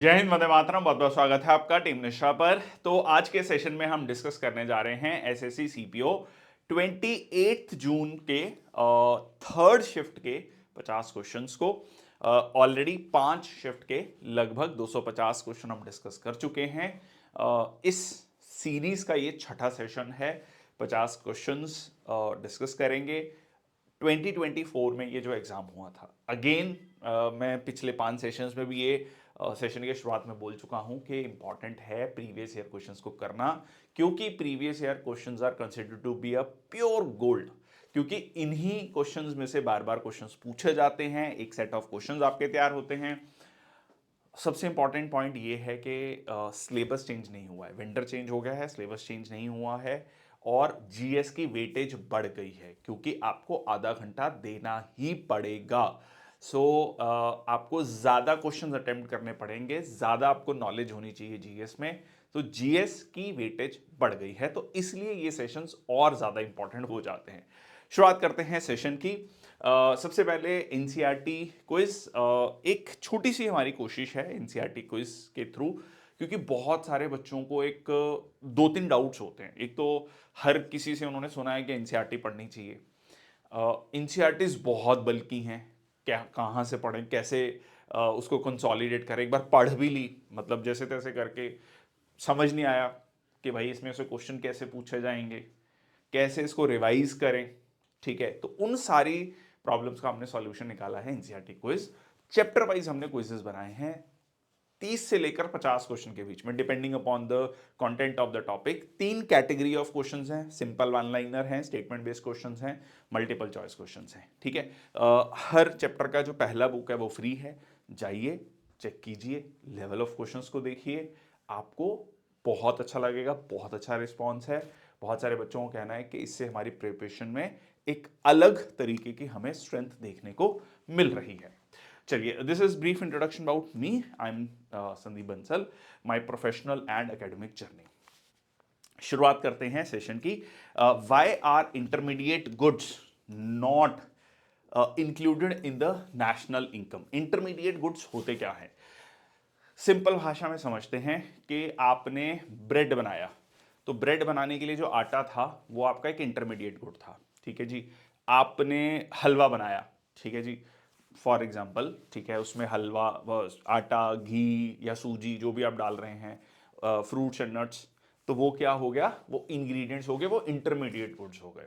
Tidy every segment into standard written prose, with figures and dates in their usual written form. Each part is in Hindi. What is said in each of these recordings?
जय हिंद, वंदे मातरम। बहुत बहुत स्वागत है आपका टीम निशा पर। तो आज के सेशन में हम डिस्कस करने जा रहे हैं एसएससी सीपीओ 28 जून के थर्ड शिफ्ट के 50 क्वेश्चंस को। ऑलरेडी 5 शिफ्ट के लगभग 250 क्वेश्चन हम डिस्कस कर चुके हैं। इस सीरीज का ये छठा सेशन है। 50 क्वेश्चंस डिस्कस करेंगे। 2024 में ये जो एग्जाम हुआ था, अगेन मैं पिछले 5 सेशंस में भी ये सेशन के शुरुआत में बोल चुका हूं कि इंपॉर्टेंट है प्रीवियस ईयर क्वेश्चंस को करना, क्योंकि previous year questions are considered to be a pure gold. क्योंकि इन्हीं क्वेश्चंस में से बार बार क्वेश्चंस पूछे जाते हैं, एक सेट ऑफ क्वेश्चंस आपके तैयार होते हैं। सबसे इंपॉर्टेंट पॉइंट ये है कि सिलेबस चेंज नहीं हुआ है, वेंडर चेंज हो गया है, सिलेबस चेंज नहीं हुआ है। और जीएस की वेटेज बढ़ गई है क्योंकि आपको आधा घंटा देना ही पड़ेगा। सो आपको ज़्यादा क्वेश्चंस अटेम्प्ट करने पड़ेंगे, ज़्यादा आपको नॉलेज होनी चाहिए जीएस में। तो जीएस की वेटेज बढ़ गई है, तो इसलिए ये सेशंस और ज़्यादा इंपॉर्टेंट हो जाते हैं। शुरुआत करते हैं सेशन की। सबसे पहले एनसीईआरटी क्विज। एक छोटी सी हमारी कोशिश है एनसीईआरटी क्विज के थ्रू, क्योंकि बहुत सारे बच्चों को एक दो तीन डाउट्स होते हैं। एक तो हर किसी से उन्होंने सुना है कि एनसीईआरटी पढ़नी चाहिए। एनसीईआरटीज बहुत बल्कि हैं, क्या कहाँ से पढ़ें, कैसे उसको कंसोलिडेट करें। एक बार पढ़ भी ली, मतलब जैसे तैसे करके, समझ नहीं आया कि भाई इसमें से क्वेश्चन कैसे पूछे जाएंगे, कैसे इसको रिवाइज करें। ठीक है, तो उन सारी प्रॉब्लम्स का हमने सॉल्यूशन निकाला है एनसीईआरटी क्विज। चैप्टर वाइज हमने क्विजेस बनाए हैं 30 से लेकर 50 क्वेश्चन के बीच में, depending upon the content of the topic. 3 category of questions हैं, सिंपल वन लाइनर हैं, स्टेटमेंट बेस्ड क्वेश्चंस हैं, मल्टीपल चॉइस क्वेश्चंस हैं। ठीक है, हर चैप्टर का जो पहला बुक है वो फ्री है, जाइए चेक कीजिए, लेवल ऑफ क्वेश्चंस को देखिए, आपको बहुत अच्छा लगेगा। बहुत अच्छा रिस्पॉन्स है, बहुत सारे बच्चों को कहना है कि इससे हमारी प्रिपरेशन में एक अलग तरीके की हमें स्ट्रेंथ देखने को मिल रही है। चलिए, this is brief introduction about me. I am Sandeep Bansal, my professional and academic journey. शुरुआत करते हैं सेशन की। Why are intermediate goods not included in the national income. Intermediate goods होते क्या है, सिंपल भाषा में समझते हैं कि आपने ब्रेड बनाया, तो ब्रेड बनाने के लिए जो आटा था वो आपका एक इंटरमीडिएट गुड था। ठीक है जी। आपने हलवा बनाया, ठीक है जी, फॉर एग्जाम्पल, ठीक है, उसमें हलवा, आटा, घी या सूजी जो भी आप डाल रहे हैं, फ्रूट्स एंड नट्स, तो वो क्या हो गया, वो इंग्रेडिएंट्स हो गए, वो इंटरमीडिएट गुड्स हो गए।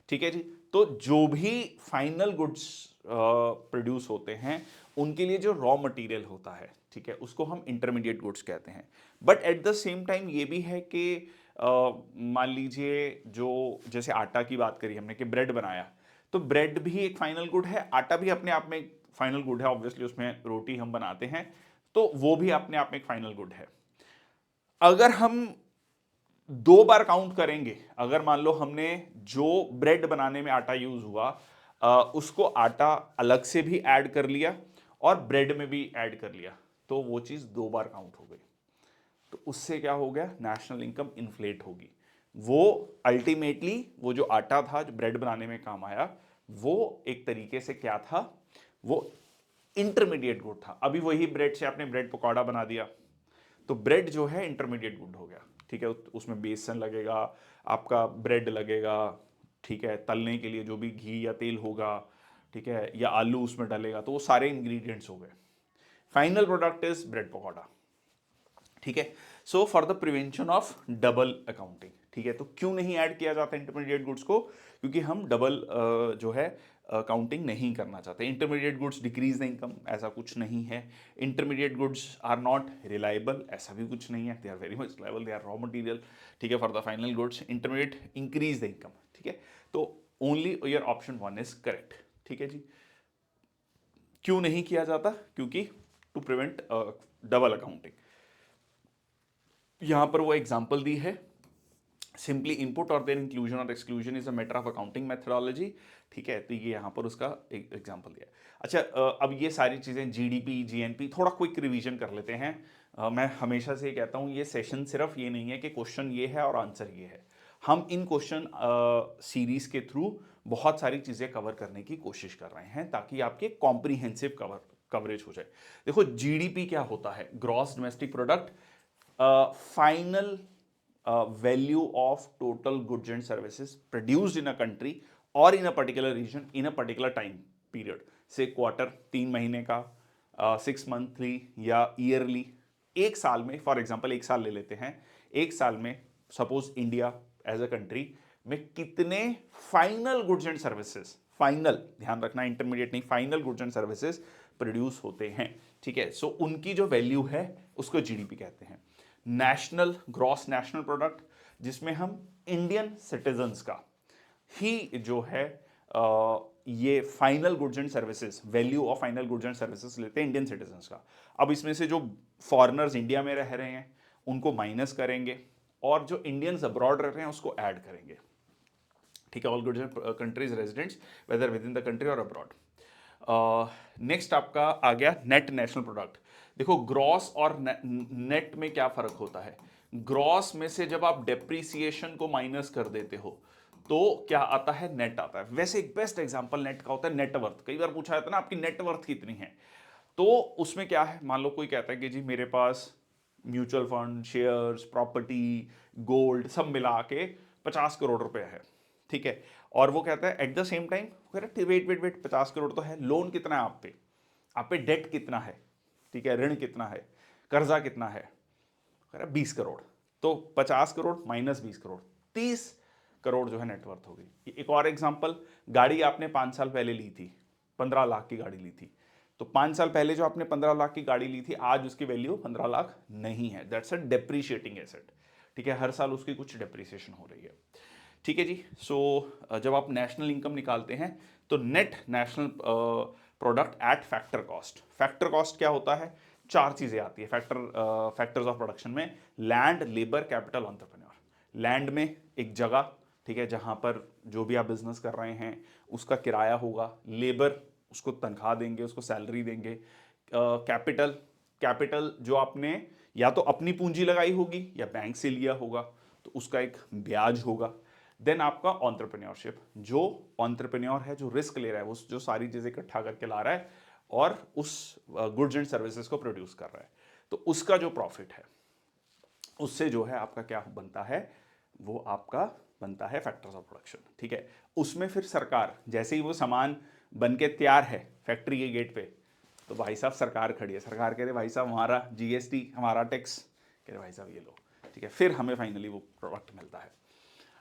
ठीक है जी। तो जो भी फाइनल गुड्स प्रोड्यूस होते हैं, उनके लिए जो रॉ मटेरियल होता है, ठीक है, उसको हम इंटरमीडिएट गुड्स कहते हैं। But at the same time ये भी है कि मान लीजिए, जो जैसे आटा की बात करी हमने कि ब्रेड बनाया, तो ब्रेड भी एक फाइनल गुड है, आटा भी अपने आप में एक फाइनल गुड है। ऑब्वियसली उसमें रोटी हम बनाते हैं, तो वो भी अपने आप में एक फाइनल गुड है। अगर हम 2 बार काउंट करेंगे, अगर मान लो हमने जो ब्रेड बनाने में आटा यूज हुआ, उसको आटा अलग से भी ऐड कर लिया और ब्रेड में भी ऐड कर लिया, तो वो चीज 2 बार काउंट हो गई। तो उससे क्या हो गया, नेशनल इनकम इन्फ्लेट होगी। वो अल्टीमेटली वो जो आटा था जो ब्रेड बनाने में काम आया, वो एक तरीके से क्या था, वो इंटरमीडिएट गुड था। अभी वही ब्रेड से आपने ब्रेड पकौड़ा बना दिया, तो ब्रेड जो है इंटरमीडिएट गुड हो गया। ठीक है, उसमें बेसन लगेगा, आपका ब्रेड लगेगा, ठीक है, तलने के लिए जो भी घी या तेल होगा, ठीक है, या आलू उसमें डलेगा, तो वो सारे इंग्रेडिएंट्स हो गए। Final product is bread pakora. ठीक है। So for the prevention of double accounting, ठीक है, तो क्यों नहीं ऐड किया जाता इंटरमीडिएट गुड्स को, क्योंकि हम डबल जो है काउंटिंग नहीं करना चाहते। Intermediate goods decrease the income, ऐसा कुछ नहीं है। Intermediate goods are not reliable, ऐसा भी कुछ नहीं है। They are very much reliable, they are raw material. ठीक है, for the final goods intermediate increase the income. ठीक है, तो only your option 1 is correct. ठीक है जी। क्यों नहीं किया जाता, क्योंकि टू प्रिवेंट डबल अकाउंटिंग। यहां पर वो एग्जाम्पल दी है, सिंपली इनपुट और देन इंक्लूजन और exclusion is a matter of accounting methodology. ठीक है, तो ये यहाँ पर उसका एक एग्जांपल दिया। अच्छा, अब ये सारी चीज़ें जीडीपी, जीएनपी, थोड़ा क्विक रिवीजन कर लेते हैं। मैं हमेशा से कहता हूँ, ये सेशन सिर्फ ये नहीं है कि क्वेश्चन ये है और आंसर ये है। हम इन क्वेश्चन सीरीज के थ्रू बहुत सारी चीज़ें कवर करने की कोशिश कर रहे हैं, ताकि आपके कॉम्प्रीहेंसिव कवरेज हो जाए। देखो जीडीपी क्या होता है, gross domestic product, final value of total goods and services produced in a country और in a particular region in a particular time period, say quarter, 3 महीने का, 6 मंथली या ईयरली, एक साल में, फॉर एग्जांपल एक साल ले लेते हैं, एक साल में suppose India as a country में कितने final goods and services, final ध्यान रखना, इंटरमीडिएट नहीं, final goods and services produce होते हैं, ठीक है। सो उनकी जो वैल्यू है उसको जीडीपी कहते हैं। नेशनल ग्रॉस नेशनल प्रोडक्ट, जिसमें हम इंडियन सिटीजन्स का ही जो है ये final goods and services, value of final goods and services लेते हैं इंडियन सिटीजन्स का। अब इसमें से जो फॉरेनर्स इंडिया में रह रहे हैं उनको माइनस करेंगे और जो इंडियंस अब्रॉड रह रहे हैं उसको ऐड करेंगे, ठीक है। All goods and countries residents whether within the country और अब्रॉड। नेक्स्ट आपका आ गया नेट नेशनल प्रोडक्ट। देखो ग्रॉस और नेट में क्या फर्क होता है, ग्रॉस में से जब आप डेप्रीसिएशन को माइनस कर देते हो तो क्या आता है, नेट आता है। वैसे एक बेस्ट एग्जांपल नेट का होता है नेटवर्थ। कई बार पूछा जाता है ना आपकी नेटवर्थ कितनी है, तो उसमें क्या है, मान लो कोई कहता है कि जी मेरे पास mutual fund, shares, property, gold सब मिला के 50 करोड़ रुपए है, ठीक है। और वो कहता है at the same time, wait wait wait 50 crore तो है, लोन कितना है आप पे डेट कितना है, ठीक है, ऋण कितना है, कर्जा कितना है, कह रहा 20 करोड़। तो 50 करोड़ माइनस 20 करोड़, 30 करोड़ जो है नेटवर्थ हो गई। एक और एग्जांपल, गाड़ी आपने 5 साल पहले ली थी, 15 लाख की गाड़ी ली थी, तो 5 साल पहले जो आपने 15 लाख की गाड़ी ली थी आज उसकी वैल्यू 15 लाख नहीं है, दैट्स अ डेप्रीशिएटिंग एसेट, ठीक है। हर साल उसकी कुछ डेप्रीसिएशन हो रही है, ठीक है जी। सो जब आप नेशनल इनकम निकालते हैं तो net national product at factor cost. Factor cost क्या होता है, 4 चीजें आती है फैक्टर्स ऑफ प्रोडक्शन में, land, labour, capital, entrepreneur. Land में एक जगह, ठीक है, जहां पर जो भी आप बिजनेस कर रहे हैं उसका किराया होगा, लेबर उसको तनख्वाह देंगे, उसको सैलरी देंगे, कैपिटल, कैपिटल जो आपने या तो अपनी पूंजी लगाई होगी या बैंक से लिया होगा तो उसका एक ब्याज होगा। देन आपका एंटरप्रेन्योरशिप, जो एंटरप्रेन्योर है जो रिस्क ले रहा है, वो जो सारी चीजें इकट्ठा करके ला रहा है और उस गुड्स एंड सर्विसेज को प्रोड्यूस कर रहा है, तो उसका जो प्रॉफिट है उससे जो है आपका क्या बनता है, वो आपका बनता है फैक्टर्स ऑफ प्रोडक्शन, ठीक है। उसमें फिर सरकार, जैसे ही वो सामान बन के तैयार है फैक्ट्री के गेट पे, तो भाई साहब सरकार खड़ी है, सरकार कह रहे भाई साहब हमारा जीएसटी, हमारा टैक्स, कह रहे भाई साहब ये लो, ठीक है। फिर हमें फाइनली वो प्रोडक्ट मिलता है।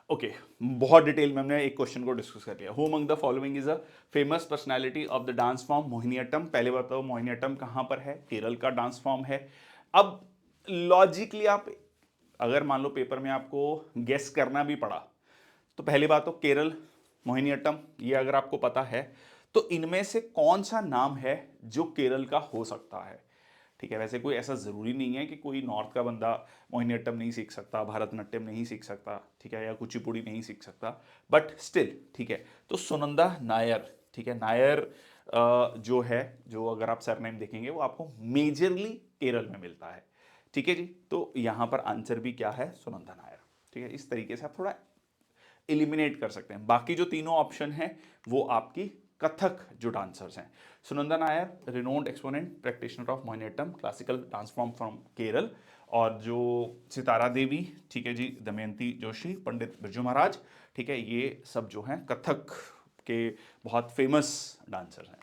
ओके बहुत डिटेल में हमने एक क्वेश्चन को डिस्कस कर लिया। Who among the following is a famous personality of the dance form Mohiniyattam. पहले बताओ मोहिनीअट्टम कहां पर है, केरल का डांस फॉर्म है। अब लॉजिकली आप अगर मान लो पेपर में आपको गेस करना भी पड़ा तो पहली बात तो केरल, मोहिनीअट्टम, ये अगर आपको पता है तो इनमें से कौन सा नाम है जो केरल का हो सकता है, ठीक है। वैसे कोई ऐसा जरूरी नहीं है कि कोई नॉर्थ का बंदा मोहिनीअट्टम नहीं सीख सकता, भरतनाट्यम नहीं सीख सकता, ठीक है, या कुचिपुड़ी नहीं सीख सकता, बट स्टिल ठीक है। तो सुनंदा नायर, ठीक है, नायर जो है, जो अगर आप सरनेम देखेंगे वो आपको मेजरली केरल में मिलता है, ठीक है जी। तो यहां पर आंसर भी क्या है, सुनंदा नायर, ठीक है। इस तरीके से आप थोड़ा एलिमिनेट कर सकते हैं। बाकी जो तीनों ऑप्शन हैं वो आपकी कथक जो डांसर्स हैं, Sunanda Nair renowned exponent practitioner of Mohiniyattam classical dance form from Kerala, और जो सितारा देवी, ठीक है जी, दमयंती जोशी, पंडित बिरजू महाराज, ठीक है, ये सब जो हैं कथक के बहुत फेमस डांसर्स हैं।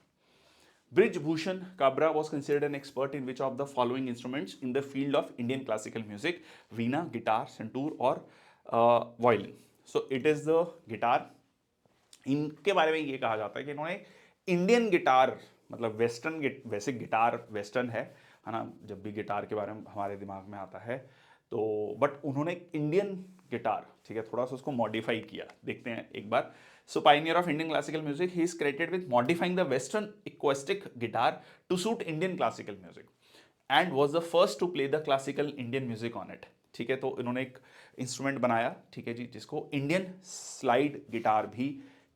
Brijbhushan Kabra was considered an expert in which of the following instruments in the field of Indian classical music? Veena, guitar, santoor or violin? So it is the guitar. इनके बारे में ये कहा जाता है कि इन्होंने इंडियन गिटार, मतलब वेस्टर्न, वैसे गिटार वेस्टर्न है ना, जब भी गिटार के बारे में हमारे दिमाग में आता है तो, बट उन्होंने इंडियन गिटार, ठीक है, थोड़ा सा उसको मॉडिफाई किया। देखते हैं एक बार। So pioneer of Indian classical music, he is credited with modifying the western acoustic guitar to suit Indian classical music and was the first to play the classical Indian music on it, ठीक है। तो इन्होंने एक इंस्ट्रूमेंट बनाया, ठीक है जी, जिसको इंडियन स्लाइड गिटार भी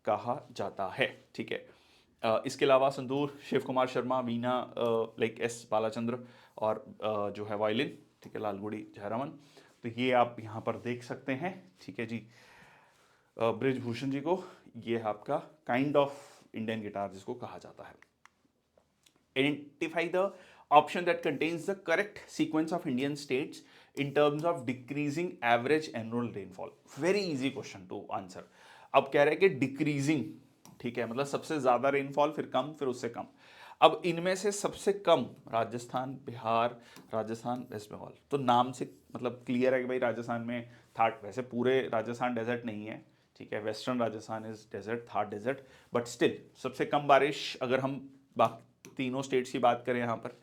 कहा जाता है, ठीक है। इसके अलावा संतूर, शिव कुमार शर्मा, वीणा लाइक एस बालाचंद्र, और जो है वायलिन, ठीक है, लालगुड़ी जयरामन। तो ये आप यहाँ पर देख सकते हैं, ठीक है जी। बृजभूषण जी को, ये आपका काइंड ऑफ इंडियन गिटार जिसको कहा जाता है। Identify the option that contains the correct sequence of Indian states in terms of decreasing average annual rainfall. Very easy question to answer. अब कह रहे हैं कि डिक्रीजिंग, ठीक है, मतलब सबसे ज्यादा रेनफॉल, फिर कम, फिर उससे कम। अब इनमें से सबसे कम राजस्थान, बिहार, राजस्थान, वेस्ट बंगाल। तो नाम से मतलब क्लियर है कि भाई राजस्थान में थार, वैसे पूरे राजस्थान डेजर्ट नहीं है, ठीक है, western Rajasthan is desert, Thar desert, but still सबसे कम बारिश अगर हम बाकी तीनों स्टेट्स की बात करें यहाँ पर,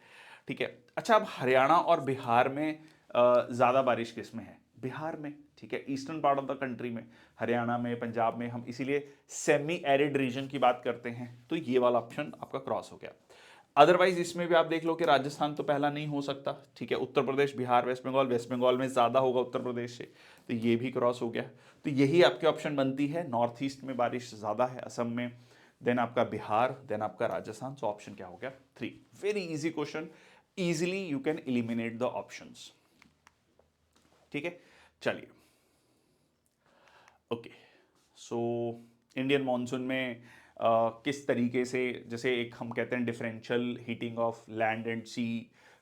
ठीक है। अच्छा, अब हरियाणा और बिहार में ज़्यादा बारिश किस में है? बिहार में, ठीक है, eastern part of the country में, हरियाणा में, पंजाब में, हम इसीलिए सेमी एरिड रीजन की बात करते हैं, तो ये वाला ऑप्शन आपका क्रॉस हो गया। अदरवाइज इसमें भी आप देख लो कि राजस्थान तो पहला नहीं हो सकता, ठीक है, उत्तर प्रदेश, बिहार, वेस्ट बंगाल में ज़्यादा होगा उत्तर प्रदेश से, तो ये भी क्रॉस हो गया। तो यही आपकी ऑप्शन बनती है, नॉर्थ ईस्ट में बारिश ज़्यादा है, असम में, देन आपका बिहार, देन आपका राजस्थान। सो ऑप्शन क्या हो गया? 3। Very easy question, easily you can eliminate the options, ठीक है। चलिए, ओके, सो इंडियन मॉनसून में किस तरीके से, जैसे एक हम कहते हैं differential heating of land and sea,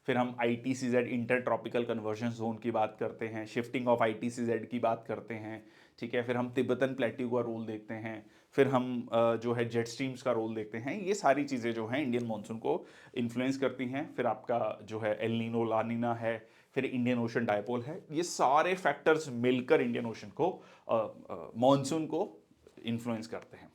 फिर हम ITCZ inter tropical convergence zone की बात करते हैं, शिफ्टिंग ऑफ ITCZ की बात करते हैं, ठीक है, फिर हम तिब्बतन प्लेट्यू का रोल देखते हैं, फिर हम जो है जेट स्ट्रीम्स का रोल देखते हैं। ये सारी चीज़ें जो हैं इंडियन मॉनसून को इन्फ्लुएंस करती हैं। फिर आपका जो है एल नीनो, ला नीना है, फिर इंडियन ओशन डायपोल है, ये सारे फैक्टर्स मिलकर इंडियन ओशन को, मॉनसून को इन्फ्लुएंस करते हैं,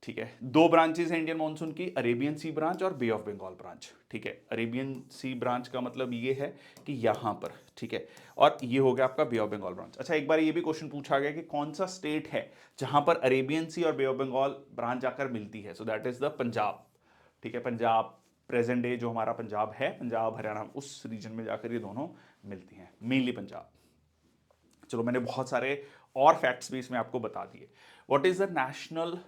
ठीक है। दो ब्रांचेस हैं इंडियन मॉनसून की, अरेबियन सी ब्रांच और बे ऑफ बंगाल ब्रांच, ठीक है। अरेबियन सी ब्रांच का मतलब ये है कि यहाँ पर, ठीक है, और ये हो गया आपका बे ऑफ बंगाल ब्रांच। अच्छा, एक बार ये भी क्वेश्चन पूछा गया कि कौन सा स्टेट है जहां पर अरेबियन सी और बे ऑफ बंगाल ब्रांच जाकर मिलती है? So that is the Punjab, ठीक है। पंजाब, प्रेजेंट डे जो हमारा पंजाब है, पंजाब हरियाणा, उस रीजन में जाकर ये दोनों मिलती हैं, मेनली पंजाब। चलो, मैंने बहुत सारे और फैक्ट्स भी इसमें आपको बता दिए। What is the national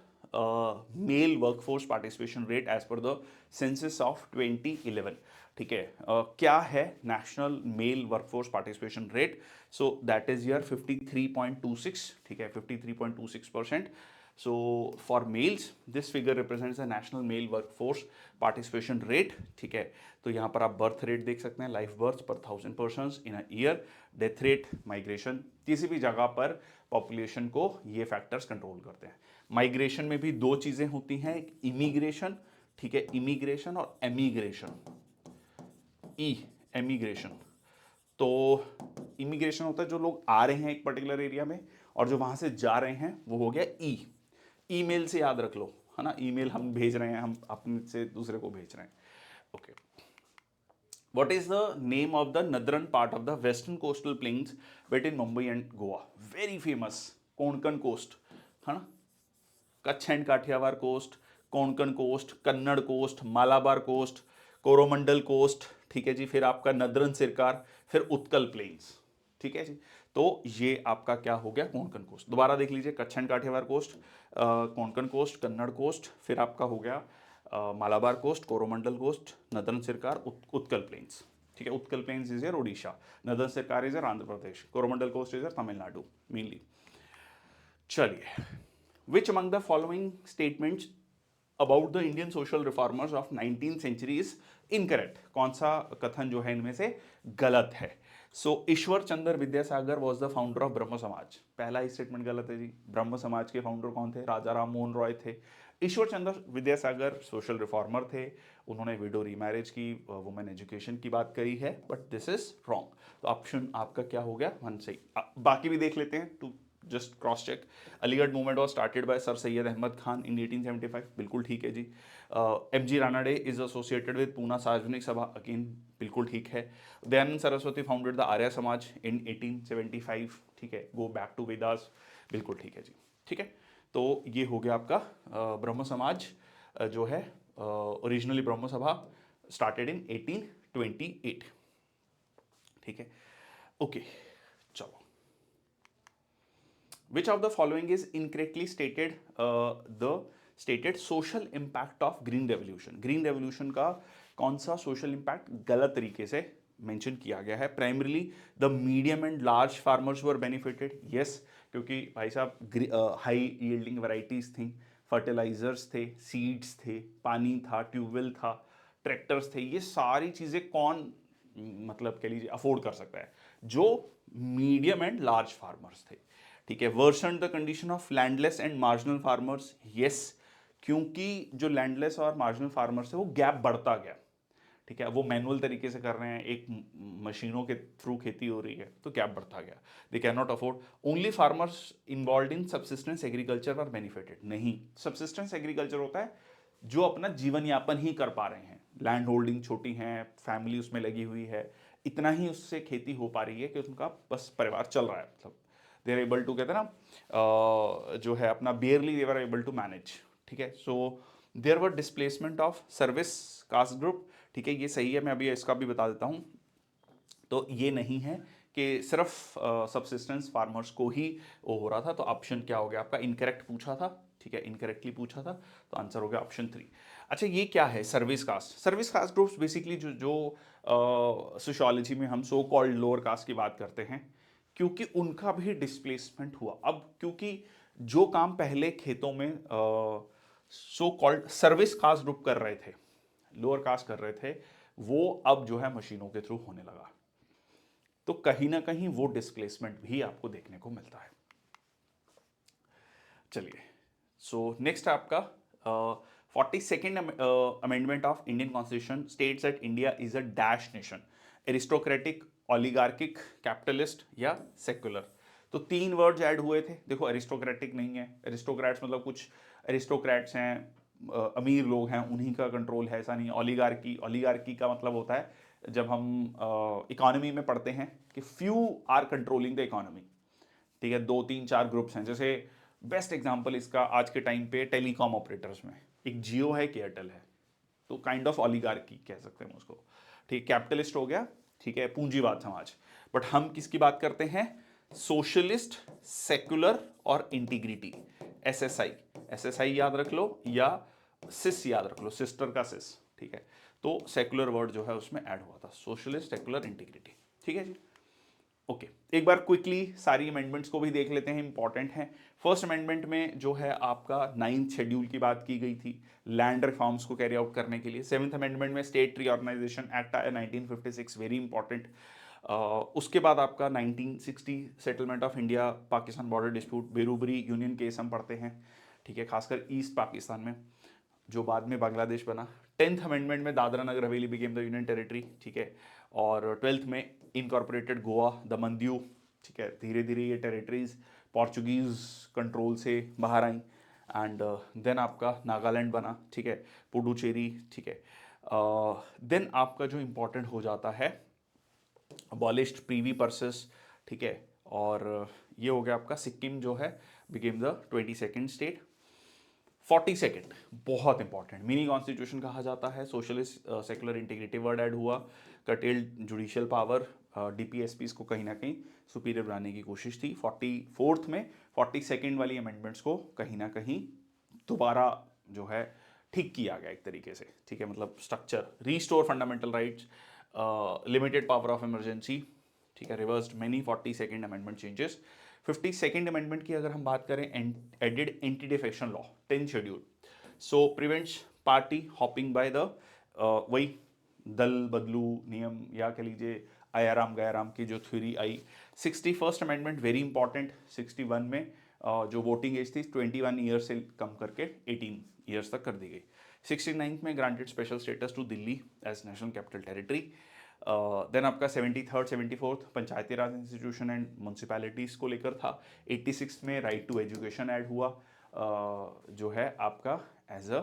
male workforce participation rate as per the census of 2011? ठीक है, क्या है national male workforce participation rate? So that is यर 53.26, ठीक है, 53.26%। So for males, this figure represents the national male workforce participation rate, ठीक है। तो यहाँ पर आप बर्थ रेट देख सकते हैं, लाइफ बर्थ पर 1000 persons in a year, death rate, migration, किसी भी जगह पर पॉपुलेशन को ये फैक्टर्स कंट्रोल करते हैं। माइग्रेशन में भी दो चीज़ें होती हैं, इमिग्रेशन, ठीक है, इमिग्रेशन और एमिग्रेशन। एमिग्रेशन, तो इमिग्रेशन होता है जो लोग आ रहे हैं एक पर्टिकुलर एरिया में, और जो वहाँ से जा रहे हैं वो हो गया ईमेल से याद रख लो, है ना, ईमेल हम भेज रहे हैं, हम अपने से दूसरे को भेज रहे हैं, okay. What is the name of the northern part of the western coastal plains between Mumbai and Goa? Very famous, Konkan coast, है ना, Kutch and Kathiawar coast, Konkan coast, Kannada coast, Malabar coast, Coromandel coast, ठीक है जी, फिर आपका नदरन सिरकार, फिर उत्कल प्लेन्स, ठीक है जी। तो ये आपका क्या हो गया? कोंकण कोस्ट। दोबारा देख लीजिए, Kutch and Kathiawar coast, Konkan coast, Kannada coast, फिर आपका हो गया Malabar coast, Coromandel coast, northern Circar, Utkal plains, ठीक है। Utkal plains is your Odisha, northern Circar is your Andhra Pradesh, Coromandel coast is your Tamil Nadu mainly. चलिए, which among the following statements about the Indian social reformers of 19th century is incorrect? कौन सा कथन जो है इनमें से गलत है? So Ishwar Chandra Vidyasagar was the founder of Brahmo Samaj. पहला ही स्टेटमेंट गलत है जी। ब्रह्म समाज के फाउंडर कौन थे? राजा राम मोहन रॉय थे। ईश्वर चंद्र विद्यासागर सोशल रिफॉर्मर थे, उन्होंने विडो रीमैरिज की, वुमेन एजुकेशन की बात करी है, बट दिस इज रॉन्ग। तो ऑप्शन आपका क्या हो गया? 1 सही। बाकी भी देख लेते हैं to just cross check. Aligarh movement was started by sir Syed Ahmad Khan in 1875, बिल्कुल ठीक है जी। MG Ranade is associated with Poona Sarvajanik Sabha, again बिल्कुल ठीक है। Dayanand Saraswati founded the Arya Samaj in 1875, ठीक है, गो बैक टू वेदास, बिल्कुल ठीक है जी, ठीक है। तो ये हो गया आपका ब्रह्म समाज जो है, ओरिजिनली ब्रह्म सभा स्टार्टेड इन 1828, ठीक है, ओके। चलो, which of the following is incorrectly stated the stated social impact of green revolution? green revolution का कौन सा social impact गलत तरीके से मेंशन किया गया है? Primarily the medium and large farmers were benefited, yes, क्योंकि भाई साहब हाई यील्डिंग वैरायटीज थी, फर्टिलाइजर्स थे, सीड्स थे, पानी था, ट्यूबवेल था, ट्रैक्टर्स थे, ये सारी चीज़ें कौन मतलब कह लीजिए अफोर्ड कर सकता है? जो मीडियम एंड लार्ज फार्मर्स थे। ठीक है, worsen the condition of landless and marginal farmers, yes, क्योंकि जो लैंडलेस और मार्जिनल फार्मर्स है वो गैप बढ़ता गया। ठीक है, वो मैनुअल तरीके से कर रहे हैं, एक मशीनों के थ्रू खेती हो रही है, तो गैप बढ़ता गया। They can not afford. Only farmers involve in subsistence agriculture are benefited, नहीं, सबसिस्टेंस एग्रीकल्चर होता है जो अपना जीवन यापन ही कर पा रहे हैं, लैंड होल्डिंग छोटी है, फैमिली उसमें लगी हुई है, इतना ही उससे खेती हो पा रही है कि उनका बस परिवार चल रहा है, मतलब दे आर एबल टू, कहते हैं ना जो है अपना barely they are able to manage. ठीक है, so there were displacement of service caste group. ठीक है, ये सही है, मैं अभी इसका भी बता देता हूँ। तो ये नहीं है कि सिर्फ सबसिस्टेंस फार्मर्स को ही वो हो रहा था। तो ऑप्शन क्या हो गया आपका? इनकरेक्ट पूछा था। ठीक है, इनकरेक्टली पूछा था, तो आंसर हो गया ऑप्शन 3। अच्छा, ये क्या है service caste? Service caste groups basically जो जो सोशियोलॉजी में हम सो कॉल्ड लोअर कास्ट की बात करते हैं, क्योंकि उनका भी डिस्प्लेसमेंट हुआ। अब क्योंकि जो काम पहले खेतों में so called service caste group कर रहे थे, लोअर कास्ट कर रहे थे, वो अब जो है मशीनों के थ्रू होने लगा। तो कहीं ना कहीं वो डिस्प्लेसमेंट भी आपको देखने को मिलता है। चलिए, सो नेक्स्ट आपका 42nd amendment of Indian constitution states that India is a dash nation, aristocratic, oligarchic, capitalist या सेक्युलर। तो 3 वर्ड्स ऐड हुए थे। देखो, अरिस्टोक्रेटिक नहीं है, अरिस्टोक्रेट्स मतलब कुछ अरिस्टोक्रेट्स हैं, अमीर लोग हैं, उन्हीं का कंट्रोल है, ऐसा नहीं। ओलिगार्की, ओलिगार्की का मतलब होता है जब हम इकोनॉमी में पढ़ते हैं कि few are controlling the economy. ठीक है, 2 3 4 ग्रुप्स हैं। जैसे बेस्ट एग्जांपल इसका आज के टाइम पे टेलीकॉम ऑपरेटर्स में एक जियो है, एक एयरटेल है, तो काइंड ऑफ ऑलिगार्की कह सकते हैं उसको। ठीक, कैपिटलिस्ट हो गया, ठीक है, पूंजीवाद समाज। बट हम किसकी बात करते हैं? सोशलिस्ट, सेक्युलर और इंटीग्रिटी, एसएसआई। एसएसआई याद रख लो, या सिस याद रख लो, सिस्टर का सिस। ठीक है, तो सेक्युलर वर्ड जो है उसमें ऐड हुआ था, सोशलिस्ट, सेक्युलर, इंटीग्रिटी। ठीक है जी, ओके। एक बार क्विकली सारी अमेंडमेंट्स को भी देख लेते हैं, इंपॉर्टेंट हैं। फर्स्ट अमेंडमेंट में जो है आपका 9th शेड्यूल की बात की गई थी लैंड रिफॉर्म्स को कैरी आउट करने के लिए। 7th अमेंडमेंट में स्टेट रीऑर्गेनाइजेशन एक्ट आया 1956, वेरी इंपॉर्टेंट। उसके बाद आपका 1960 settlement of India Pakistan border dispute, Berubari union case हम पढ़ते हैं। ठीक है, खासकर ईस्ट पाकिस्तान में, जो बाद में बांग्लादेश बना। 10th अमेंडमेंट में Dadra Nagar Haveli became the union territory. ठीक है, और 12th में इनकॉर्पोरेटेड गोवा, दमन दीव। ठीक है, धीरे धीरे ये टेरिटरीज पोर्चुगीज कंट्रोल से बाहर आई। एंड देन आपका नागालैंड बना। ठीक है, पुडुचेरी। ठीक है, देन आपका जो इंपॉर्टेंट हो जाता है अबॉलिश्ड प्रीवी पर्सेस। ठीक है, और ये हो गया आपका सिक्किम जो है became the 22nd state. 42nd बहुत इंपॉर्टेंट, मिनी कॉन्स्टिट्यूशन कहा जाता है, socialist, secular, integrative word add हुआ, कटेल्ड जुडिशियल पावर, डीपीएसपीस को कहीं ना कहीं सुपीरियर बनाने की कोशिश थी। 44th में 42nd वाली अमेंडमेंट्स को कहीं ना कहीं दोबारा जो है ठीक किया गया एक तरीके से। ठीक है, मतलब structure, restore fundamental rights, limited power of emergency. ठीक है, reversed many 42nd amendment changes. 52nd amendment की अगर हम बात करें, added anti defection law, 10th schedule, so prevents party hopping by the, वही दल बदलू नियम, या कह लीजिए आयाराम गयाराम की जो थ्योरी आई। 61st अमेंडमेंट वेरी इंपॉर्टेंट, 61 में जो वोटिंग एज थी 21 ईयर से कम करके 18 ईयर्स तक कर दी गई। 69th में granted special status to Delhi as national capital territory. Then आपका 73rd 74th Panchayati Raj institution and municipalities को लेकर था। 86 में राइट टू एजुकेशन ऐड हुआ, जो है आपका एज अ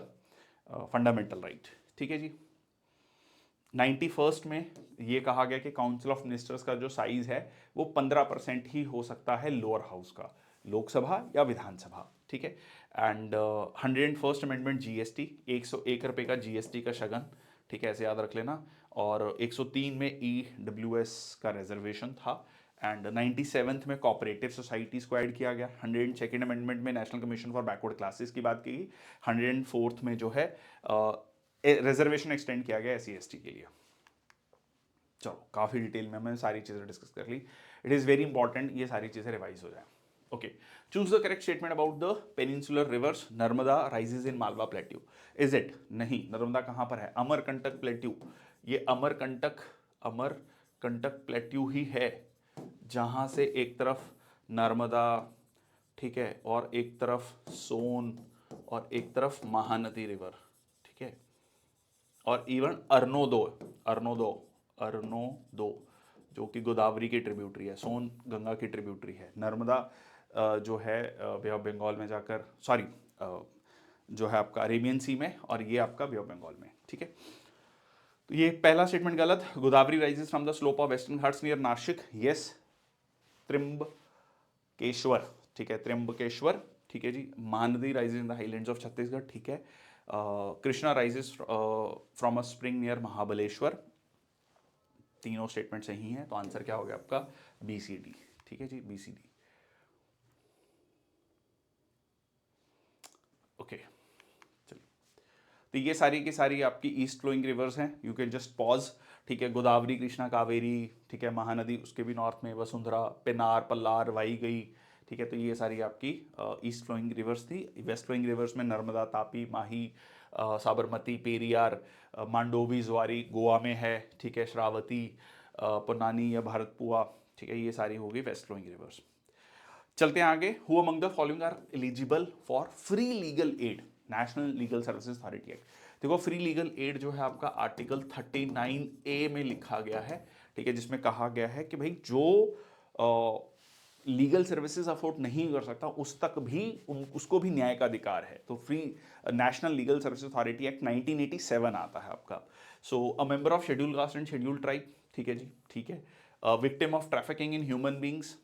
फंडामेंटल राइट। ठीक है जी। 91st में ये कहा गया कि काउंसिल ऑफ मिनिस्टर्स का जो साइज है वो 15% ही हो सकता है लोअर हाउस का, लोकसभा या विधानसभा। ठीक है, एंड 101st अमेंडमेंट जीएसटी, 101 रुपये का जीएसटी का शगन। ठीक है, ऐसे याद रख लेना। और 103 में ईडब्ल्यूएस का रिजर्वेशन था। एंड 97th में कोऑपरेटिव सोसाइटीज़ को ऐड किया गया। 102nd अमेंडमेंट में national commission for backward classes की बात की गई। 104th में जो है रिजर्वेशन एक्सटेंड किया गया SC/ST के लिए। चलो, काफ़ी डिटेल में हमने सारी चीज़ें डिस्कस कर ली। इट इज़ वेरी इंपॉर्टेंट ये सारी चीज़ें रिवाइज हो जाए। Okay. Choose the correct statement about the peninsular rivers. Narmada rises in Malwa Plateau. Is it? नहीं. नर्मदा कहाँ पर है? अमरकंटक प्लेट्यू. ये अमरकंटक प्लेट्यू ही है जहाँ से एक तरफ नर्मदा, ठीक है, और एक तरफ सोन और एक तरफ महानदी रिवर, ठीक है, और इवन अर्नोदो जो कि गोदावरी की ट्रिब्यूटरी है, सोन गंगा की ट्रिब्यूटरी है, नर्मदा जो है बे ऑफ बंगाल में जाकर, सॉरी जो है आपका अरेबियन सी में, और ये आपका बे ऑफ बंगाल में, ठीक है। तो ये पहला स्टेटमेंट गलत। Godavari rises from the slope of western Ghats near Nashik, yes. Trimbakeshwar, ठीक है, त्रिम्बकेश्वर, ठीक है जी। Mahanadi rises in the highlands of Chhattisgarh, ठीक है। Krishna rises from a spring near Mahabaleshwar. तीनों स्टेटमेंट सही हैं, तो आंसर क्या हो गया आपका? BCD, ठीक है जी, BCD। ओके, चलिए, तो ये सारी की सारी आपकी ईस्ट फ्लोइंग रिवर्स हैं। यू कैन जस्ट पॉज, ठीक है। गोदावरी, कृष्णा, कावेरी, ठीक है। महानदी उसके भी नॉर्थ में वसुंधरा, पेनार, पल्लार, वाईगई, ठीक है। तो ये सारी आपकी ईस्ट फ्लोइंग रिवर्स थी। वेस्ट फ्लोइंग रिवर्स में नर्मदा, तापी, माही, साबरमती, पेरियार, मांडोवी, ज्वारी गोवा में है, ठीक है। श्रावती, पन्नानी या भारतपुआ, ठीक है। ये सारी होगी वेस्ट फ्लोइंग रिवर्स। चलते हैं आगे। Who among the following are eligible for free legal aid? National legal services authority act. देखो, फ्री लीगल एड जो है आपका आर्टिकल 39A में लिखा गया है, ठीक है, जिसमें कहा गया है कि भाई जो लीगल सर्विसेज अफोर्ड नहीं कर सकता उस तक भी उसको भी न्याय का अधिकार है। तो free national legal services authority act 1987 आता है आपका। So a member of schedule caste and schedule tribe, ठीक है जी, ठीक है। Victim of trafficking in human beings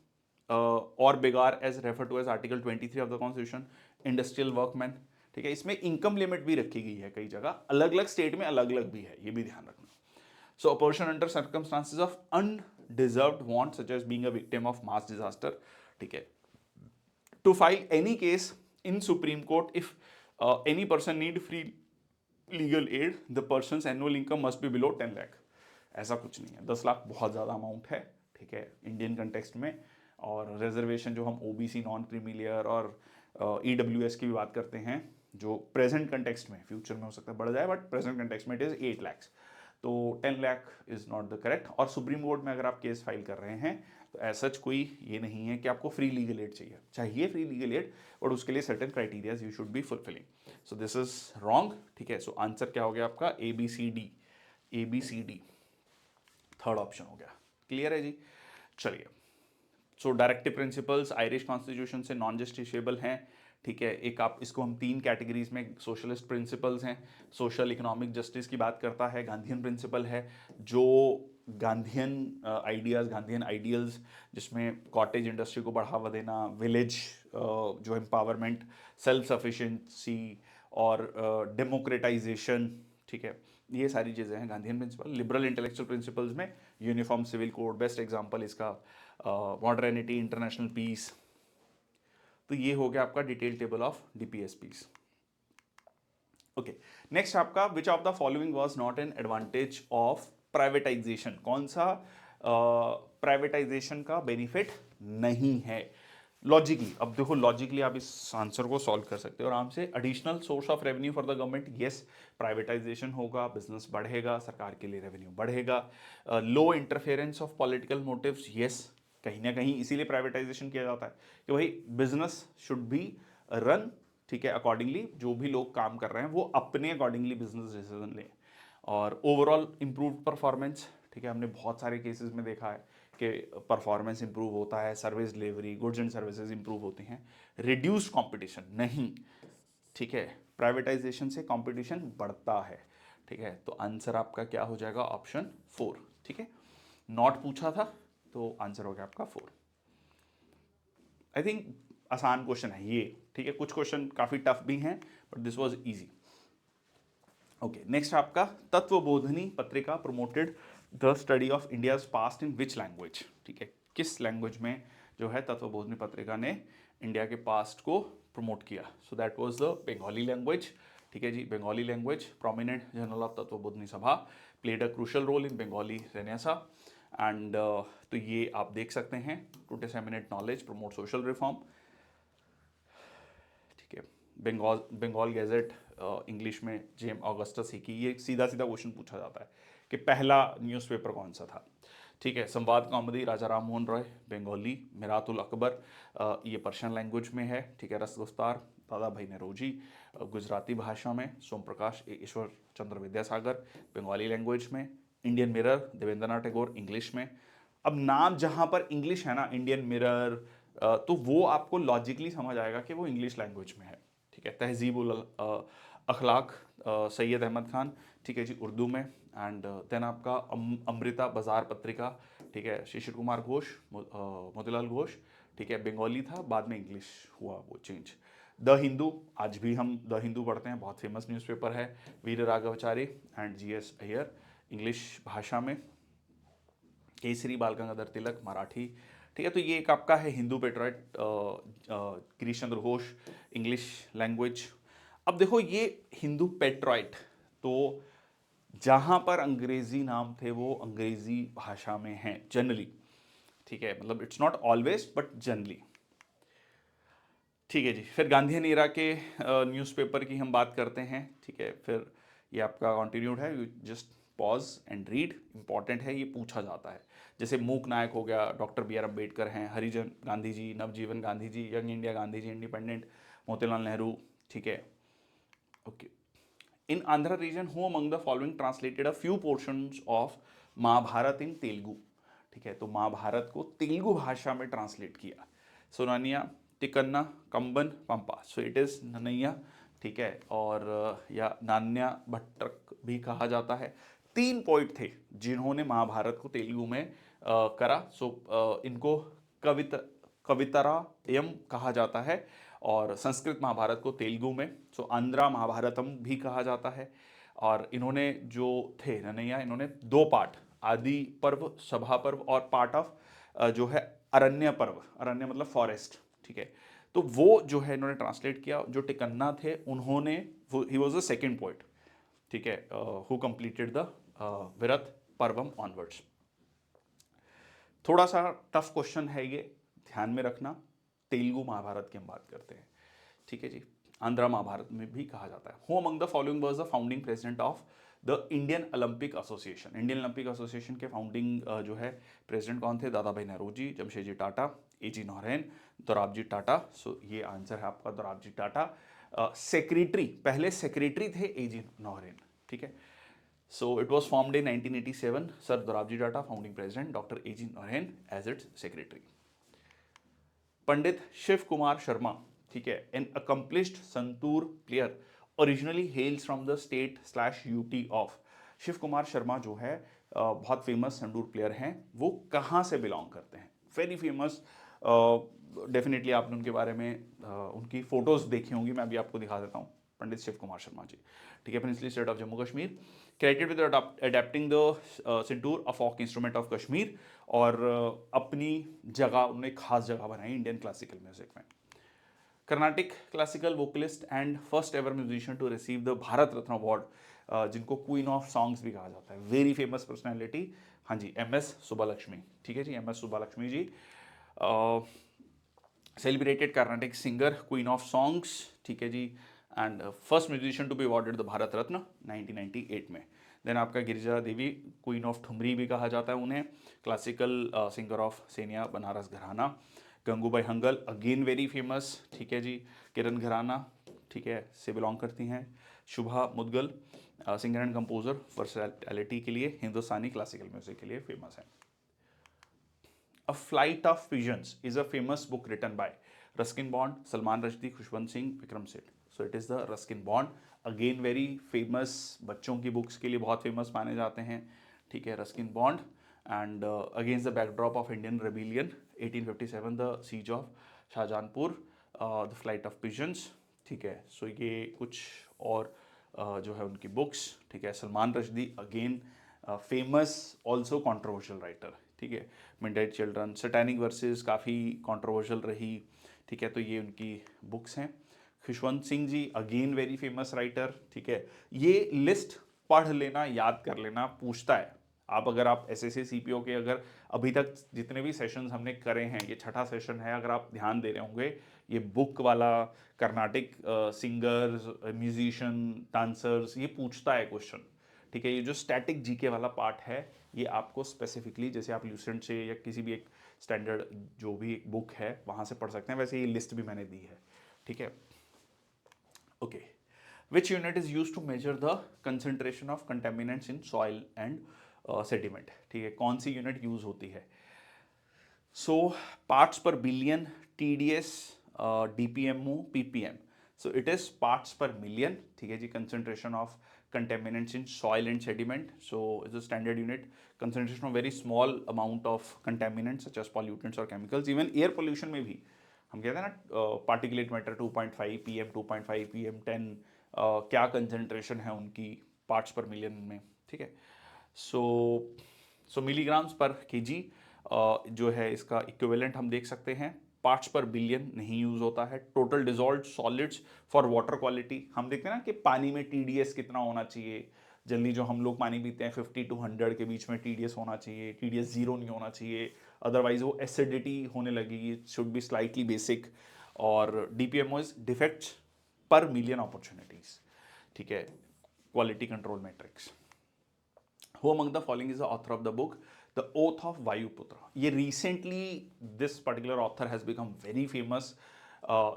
और बेगार as refer to as article 23 of the constitution, industrial workman, ठीक है। इसमें इनकम लिमिट भी रखी गई है, कई जगह अलग अलग स्टेट में अलग अलग भी है, ये भी ध्यान रखना। So a person under circumstances of undeserved want such as being a victim of mass disaster, ठीक है, to file any case in supreme court if any person need free legal aid, the person's annual income must be below 10 lakh. ऐसा कुछ नहीं है, 10 लाख बहुत ज़्यादा अमाउंट है, ठीक है, इंडियन कंटेक्स्ट में। और रिजर्वेशन जो हम OBC, नॉन क्रीमी लेयर और EWS की भी बात करते हैं, जो प्रेजेंट कंटेक्स्ट में, फ्यूचर में हो सकता है बढ़ जाए, बट प्रेजेंट कंटेक्स्ट में इट इज़ 8 लाख। तो 10 lakh is not the correct. और सुप्रीम कोर्ट में अगर आप केस फाइल कर रहे हैं तो ऐसा कोई ये नहीं है कि आपको फ्री लीगल एड चाहिए फ्री लीगल एड, और उसके लिए certain criterias you should be fulfilling. So this is wrong, ठीक है। सो आंसर क्या हो गया आपका? ABCD, थर्ड ऑप्शन हो गया। क्लियर है जी? चलिए, सो डायरेक्टिव प्रिंसिपल्स आयरिश कॉन्स्टिट्यूशन से नॉन जस्टिसेबल हैं, ठीक है। एक आप इसको हम 3 कैटेगरीज में, सोशलिस्ट प्रिंसिपल्स हैं, सोशल इकोनॉमिक जस्टिस की बात करता है, गांधीयन प्रिंसिपल है, जो गांधीयन आइडियाज़, गांधीयन आइडियल्स, जिसमें कॉटेज इंडस्ट्री को बढ़ावा देना, विलेज जो एम्पावरमेंट, सेल्फ सफिशिएंसी और डेमोक्रेटाइजेशन, ठीक है, ये सारी चीज़ें हैं Gandhian principle. Liberal intellectual principles में uniform civil code, best example इसका मॉडर्निटी, इंटरनेशनल पीस। तो ये हो गया आपका detail table of DPSPs। Okay, next आपका which of the following was not an advantage of privatisation? कौन सा प्राइवेटाइजेशन का बेनिफिट नहीं है? लॉजिकली, अब देखो लॉजिकली आप इस आंसर को सॉल्व कर सकते हो आराम से। Additional source of revenue for the government, yes, privatization होगा, बिजनेस बढ़ेगा, सरकार के लिए रेवेन्यू बढ़ेगा। Low interference of political motives, yes, कहीं ना कहीं इसीलिए प्राइवेटाइजेशन किया जाता है कि भाई बिजनेस शुड बी रन, ठीक है, अकॉर्डिंगली, जो भी लोग काम कर रहे हैं वो अपने अकॉर्डिंगली बिजनेस डिसीजन लें। और ओवरऑल इम्प्रूव परफॉर्मेंस, ठीक है, हमने बहुत सारे केसेस में देखा है कि परफॉर्मेंस इंप्रूव होता है, service delivery, goods and services improve होती हैं। रिड्यूस्ड कंपटीशन नहीं, ठीक है, प्राइवेटाइजेशन से कंपटीशन बढ़ता है, ठीक है। तो आंसर आपका क्या हो जाएगा? ऑप्शन 4, ठीक है। नॉट पूछा था तो आंसर हो गया आपका 4। आई थिंक आसान क्वेश्चन है ये, ठीक है। कुछ क्वेश्चन काफ़ी टफ भी हैं, but this was easy. Okay, next आपका तत्वबोधिनी पत्रिका promoted the study of India's past in which language? ठीक है, किस लैंग्वेज में जो है तत्वबोधिनी पत्रिका ने इंडिया के पास्ट को प्रमोट किया? So that was the Bengali language, ठीक है जी, Bengali language. Prominent journal of Tattvabodhini Sabha played a crucial role in Bengali renaissance and तो ये आप देख सकते हैं, to disseminate knowledge, promote social reform, ठीक है। बंगाल गैजेट इंग्लिश में जेम ऑगस्टस हिकी, ये सीधा सीधा क्वेश्चन पूछा जाता है कि पहला न्यूज़पेपर कौन सा था। ठीक है। संवाद कौमुदी राजा राम मोहन रॉय बंगाली, मिरातुल अकबर ये पर्शियन लैंग्वेज में है। ठीक है। रसगुफ्तार दादा भाई नौरोजी गुजराती भाषा में, सोम प्रकाश ईश्वर चंद्र विद्यासागर बंगाली लैंग्वेज में, Indian Mirror Debendranath Tagore English में। अब नाम जहाँ पर इंग्लिश है ना, इंडियन मिरर, तो वो आपको लॉजिकली समझ आएगा कि वो इंग्लिश लैंग्वेज में है। ठीक है। तहजीबुल अखलाक सैयद अहमद खान, ठीक है जी, उर्दू में। एंड देन आपका अमृता बाजार पत्रिका, ठीक है, शिशिर कुमार घोष, मोतीलाल घोष, ठीक है, बंगाली था, बाद में इंग्लिश हुआ वो चेंज। द हिंदू, आज भी हम द हिंदू पढ़ते हैं, बहुत फेमस न्यूज़पेपर है। Vir Raghavachari and GS Iyer English भाषा में। केसरी बाल गंगाधर तिलक मराठी। ठीक है। तो ये एक आपका है हिंदू पेट्राइट, गिरीश चंद्र घोष इंग्लिश लैंग्वेज। अब देखो ये हिंदू पेट्राइट, तो जहां पर अंग्रेजी नाम थे वो अंग्रेजी भाषा में हैं जनरली। ठीक है। मतलब it's not always but generally. ठीक है जी। फिर गांधीयन एरा के न्यूज़पेपर की हम बात करते हैं। ठीक है। फिर ये आपका कॉन्टिन्यूड है, you just pause and read, important है, ये पूछा जाता है। जैसे मूक नायक हो गया, डॉक्टर बी आर अम्बेडकर हैं, Harijan Gandhi ji, Navjivan Gandhi ji, young India Gandhi ji, independent Motilal Nehru. ठीक है। Okay. In Andhra region who among the following translated a few portions of Mahabharata in Telugu. ठीक है। तो महाभारत को तेलुगु भाषा में ट्रांसलेट किया। सोनानिया, Tikkana, Kamban, Pampa. So it is Nannaya. ठीक है। और या नान्या भट्टक भी कहा जाता है। 3 पोइट थे जिन्होंने महाभारत को तेलुगु में करा। सो इनको कवितरायम कहा जाता है, और संस्कृत महाभारत को तेलुगु में सो आंध्रा महाभारतम भी कहा जाता है। और इन्होंने जो थे ननैया, इन्होंने 2 पार्ट, आदि पर्व, सभा पर्व, और पार्ट ऑफ जो है अरण्य पर्व, अरण्य मतलब फॉरेस्ट। ठीक है। तो वो जो है इन्होंने ट्रांसलेट किया। जो टिकन्ना थे उन्होंने, he was the second poet, ठीक है, who completed the Virat Parvam onwards. थोड़ा सा टफ क्वेश्चन है ये, ध्यान में रखना। तेलुगु महाभारत की हम बात करते हैं। ठीक है जी। आंध्रा महाभारत में भी कहा जाता है। Who among the following was the founding president of the Indian Olympic association. Indian Olympic association के फाउंडिंग जो है प्रेसिडेंट कौन थे? दादा भाई नौरोजी, जमशेदजी टाटा, एजी नौरेन, दोराबजी टाटा। सो ये आंसर है आपका दोराबजी टाटा। सेक्रेटरी, पहले सेक्रेटरी थे एजी नौरेन। ठीक है। So it was formed in 1987. Sir Dorabji Tata, founding president, Dr. A.G. Naurain as its secretary. पंडित शिव कुमार शर्मा, ठीक है, an accomplished santoor player, originally hails from the state slash UT of. Shiv Kumar Sharma जो है बहुत फेमस संतूर प्लेयर हैं। वो कहाँ से बिलोंग करते हैं? Very famous. डेफिनेटली आपने उनके बारे में उनकी फोटोज देखी होंगी, मैं अभी आपको दिखा देता हूँ। पंडित शिव कुमार शर्मा जी, ठीक है, princely state of Jammu Kashmir, credited with adapting the santoor a folk instrument of Kashmir. और अपनी जगह उन्होंने खास जगह बनाई इंडियन क्लासिकल म्यूजिक में। Carnatic classical vocalist and first ever musician to receive the Bharat Ratna award, जिनको क्वीन ऑफ सॉन्ग्स भी कहा जाता है। वेरी फेमस पर्सनैलिटी, हाँ जी, MS सुब्बालक्ष्मी। ठीक है जी, MS Subbulakshmi ji, celebrated Carnatic singer, queen of songs. ठीक है जी, and first musician to be awarded the Bharat Ratna 1998 में। देन आपका गिरिजा देवी, क्वीन ऑफ ठुमरी भी कहा जाता है उन्हें, classical singer of Senia Banaras gharana. Gangubai Hangal, again very famous. ठीक है जी, किरण घराना, ठीक है, से बिलोंग करती हैं। शुभा मुदगल, सिंगर एंड कंपोजर, वर्सैटिलिटी के लिए, हिंदुस्तानी क्लासिकल म्यूजिक के लिए फेमस है। A Flight of Pigeons is a famous book written by Ruskin Bond, Salman Rushdie, Khushwant Singh, Vikram Seth. So it is the Ruskin Bond. Again very famous, बच्चों की बुक्स के लिए बहुत फेमस माने जाते हैं। ठीक है, Ruskin Bond. And against the backdrop of Indian rebellion 1857, the siege of Shahjahanpur, the flight of pigeons. ठीक है, सो ये कुछ और जो है उनकी बुक्स। ठीक है, Salman Rushdie, again famous also controversial writer. ठीक है, मिडनाइट चिल्ड्रन, सैटेनिक वर्सेस काफ़ी कॉन्ट्रोवर्शियल रही। ठीक है, तो ये उनकी बुक्स हैं। Khushwant Singh ji, again very famous writer. ठीक है, ये लिस्ट पढ़ लेना, याद कर लेना, पूछता है आप अगर आप एसएससी सीपीओ के अगर अभी तक जितने भी सेशंस हमने करे हैं, ये छठा सेशन है, अगर आप ध्यान दे रहे होंगे, ये बुक वाला कर्नाटिक सिंगर्स, म्यूजिशियन, डांसर्स, ये पूछता है क्वेश्चन, ठीक है। ये जो स्टैटिक जीके वाला पार्ट है, ये आपको स्पेसिफिकली जैसे आप ल्यूसेंट से या किसी भी एक स्टैंडर्ड जो भी एक बुक है वहाँ से पढ़ सकते हैं, वैसे ये लिस्ट भी मैंने दी है, ठीक है। Okay, which unit is use to measure the concentration of contaminants in soil and sediment, ठीक है, कौन सी यूनिट यूज होती है? So parts per billion, TDS, DPMO, PPM, so it is parts per million, ठीक है जी, concentration of contaminants in soil and sediment. So it's a standard unit. Concentration of very small amount of contaminants such as pollutants or chemicals. Even air pollution में भी हम कहते हैं ना पार्टिकुलेट मैटर 2.5 pm, 2.5 pm, 10 क्या कंसेंट्रेशन है उनकी पार्ट्स पर मिलियन में, ठीक है। सो मिलीग्राम्स पर केजी जो है इसका इक्विवेलेंट हम देख सकते हैं। पार्ट्स पर बिलियन नहीं यूज होता है। Total dissolved solids for water quality, हम देखते हैं ना कि पानी में टीडीएस कितना होना चाहिए। जल्दी जो हम लोग पानी पीते हैं 50 to 100 के बीच में टीडीएस होना चाहिए, टीडीएस जीरो नहीं होना चाहिए, अदरवाइज वो एसिडिटी होने लगेगी, शुड बी स्लाइटली बेसिक। और डीपीएमओ इज डिफेक्ट्स पर मिलियन अपॉर्चुनिटीज, ठीक है, quality control matrix. Who among the following is the author of the book The Oath of Vayuputra? ये recently this particular author has become very famous.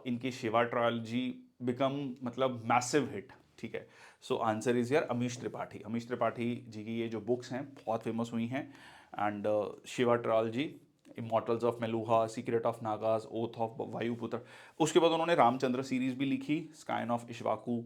इनकी शिवा ट्रायोलॉजी become मतलब massive hit, ठीक है। सो आंसर इज यार अमीश त्रिपाठी। अमीश त्रिपाठी जी की ये जो बुक्स हैं बहुत फेमस हुई हैं, and Shiva trilogy, immortals of Meluha, secret of Nagas, oath of Vayuputra. उसके बाद उन्होंने रामचंद्र सीरीज भी लिखी, scion of Ikshvaku,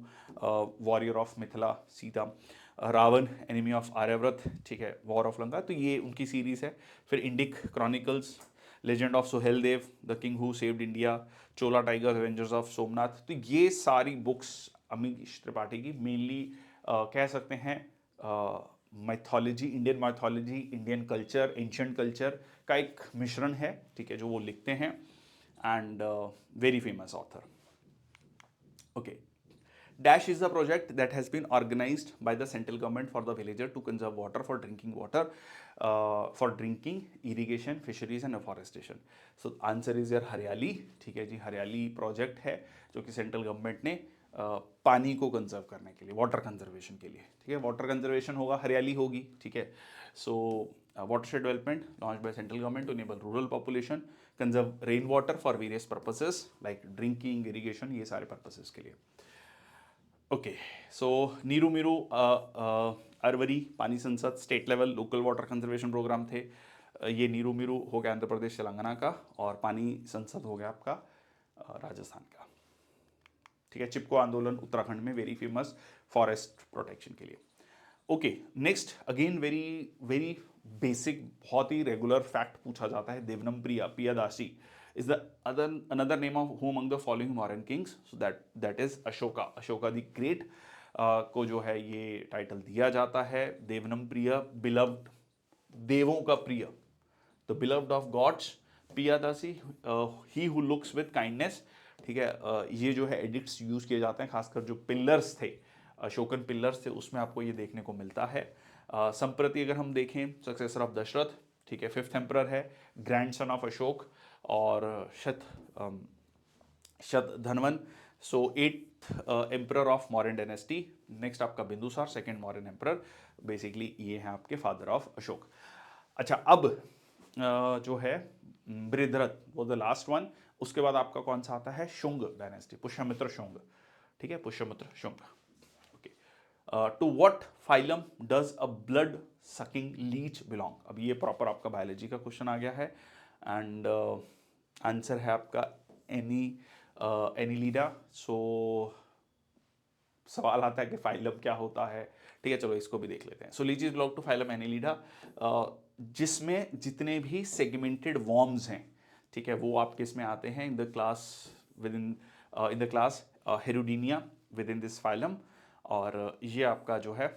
warrior of Mithila, Sita, Raavan enemy of Aryavarta, ठीक है, वॉर ऑफ लंका, तो ये उनकी सीरीज है। फिर Indic chronicles, legend of Suhel Dev, the king who saved India, Chola tigers, avengers of Somnath, तो ये सारी बुक्स अमीश त्रिपाठी की मेनली कह सकते हैं mythology, Indian mythology, Indian culture, ancient culture का एक मिश्रण है, ठीक है, जो वो लिखते हैं, and very famous author. Okay, Dash is the project that has been organized by the central government for the villager to conserve water for drinking water, for drinking, irrigation, fisheries and afforestation. So answer is your हरियाली, ठीक है जी, हरियाली प्रोजेक्ट है जो कि सेंट्रल गवर्नमेंट ने पानी को कंजर्व करने के लिए, वाटर कंजर्वेशन के लिए, ठीक है, वाटर कंजर्वेशन होगा, हरियाली होगी, ठीक है। सो watershed development launched by central government to enable rural population conserve rainwater for various purposes like drinking, irrigation, ये सारे purposes के लिए। Okay, so Neeru Meeru Arvari Pani Sansad, state level local water conservation program थे। ये नीरू मीरू हो गया आंध्र प्रदेश तेलंगाना का, और पानी संसद हो गया आपका राजस्थान का, ठीक है। चिपको आंदोलन उत्तराखंड में वेरी फेमस फॉरेस्ट प्रोटेक्शन के लिए। Okay, next again very very basic, बहुत ही रेगुलर फैक्ट पूछा जाता है। देवनम प्रिया, पियादासी is the another name of who among the following foreign kings? So that is Ashoka. Ashoka the Great को जो है ये टाइटल दिया जाता है। देवनम प्रिय, बिलव्ड, देवों का प्रिय, the beloved of gods. Piyadasi, he who looks with kindness, ठीक है। ये जो है एडिक्ट्स यूज किए जाते हैं, खासकर जो पिलर्स थे, अशोकन पिलर्स थे, उसमें आपको ये देखने को मिलता है। संप्रति अगर हम देखें, सक्सेसर ऑफ दशरथ, ठीक है, 5th एम्परर है, ग्रैंडसन ऑफ अशोक, और शतधन्वन, सो 8th emperor of Mauryan dynasty. Next आपका Bindusara, 2nd Mauryan emperor, basically ये हैं आपके फादर ऑफ अशोक। अच्छा, अब जो है बृहद्रथ, वो द लास्ट वन। उसके बाद आपका कौन सा आता है? शुंग डायनेस्टी, पुष्यमित्र शुंग, ठीक है, Pushyamitra Shunga. Okay, to what phylum does a blood sucking leech belong? अब ये प्रॉपर आपका बायोलॉजी का क्वेश्चन आ गया है, एंड आंसर है आपका एनिलीडा। सो सवाल आता है कि फाइलम क्या होता है, ठीक है, चलो इसको भी देख लेते हैं। So leeches belong to phylum Annelida, जिसमें जितने भी सेगमेंटेड वॉर्म्स हैं, ठीक है, वो आपके इसमें आते हैं in the class in the class Hirudinea within this phylum. और ये आपका जो है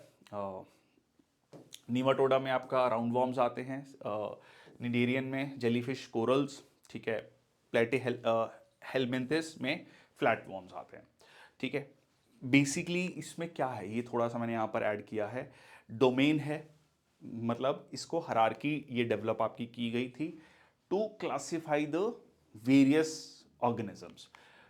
नीमाटोडा में आपका राउंड वॉर्म्स आते हैं, निडेरियन में जेलीफिश, कोरल्स, ठीक है, प्लेटी हेलमिंथिस में फ्लैट वॉर्म्स आते हैं, ठीक है। बेसिकली इसमें क्या है, ये थोड़ा सा मैंने यहाँ पर ऐड किया है। डोमेन है मतलब इसको हायरार्की ये डेवलप आपकी की गई थी to classify the various organisms,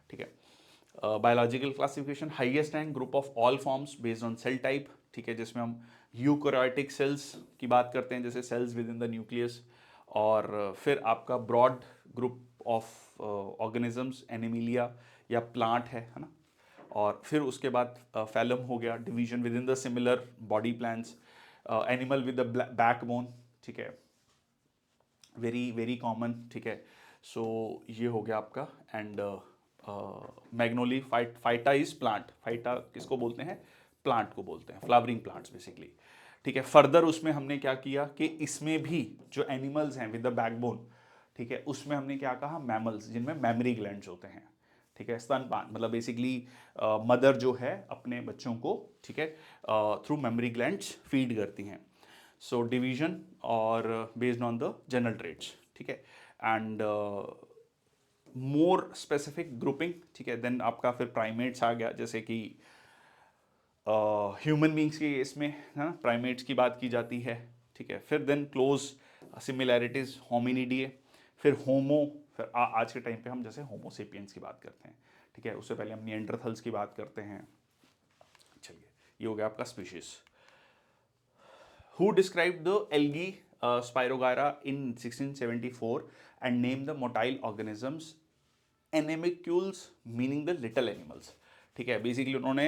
ठीक है। Biological classification, highest rank group of all forms based on cell type, ठीक है, जिसमें हम यूकैरियोटिक सेल्स की बात करते हैं, जैसे cells within the nucleus. और फिर आपका broad group of organisms, animalia या प्लांट है ना। और फिर उसके बाद फैलम हो गया, division within the similar body plans, animal with the backbone, ठीक है, वेरी वेरी कॉमन, ठीक है। सो ये हो गया आपका। And Magnoliophyta is plant, phyta किसको बोलते हैं, प्लांट को बोलते हैं, फ्लावरिंग प्लांट्स बेसिकली, ठीक है। फर्दर उसमें हमने क्या किया कि इसमें भी जो एनिमल्स हैं विद द बैकबोन, ठीक है, उसमें हमने क्या कहा, मैमल्स जिनमें मेमरी ग्लैंड्स होते हैं, ठीक है, स्तनपान, मतलब बेसिकली मदर जो है अपने बच्चों को, ठीक है, थ्रू मेमरी ग्लैंड्स फीड करती हैं। सो डिवीजन और based on the general traits, ठीक है, एंड मोर स्पेसिफिक ग्रुपिंग, ठीक है। देन आपका फिर प्राइमेट्स आ गया, जैसे कि ह्यूमन बींग्स के इसमें है ना, प्राइमेट्स की बात की जाती है, ठीक है। फिर देन क्लोज सिमिलैरिटीज होमिनिडिए, फिर होमो, फिर आज के टाइम पे हम जैसे होमोसेपियंस की बात करते हैं, ठीक है। उससे पहले हम निएंडरथल्स की बात करते हैं। चलिए, ये हो गया आपका species. Who described the algae Spirogyra in 1674 and named the motile organisms animalcules, meaning the little animals, ठीक है। बेसिकली उन्होंने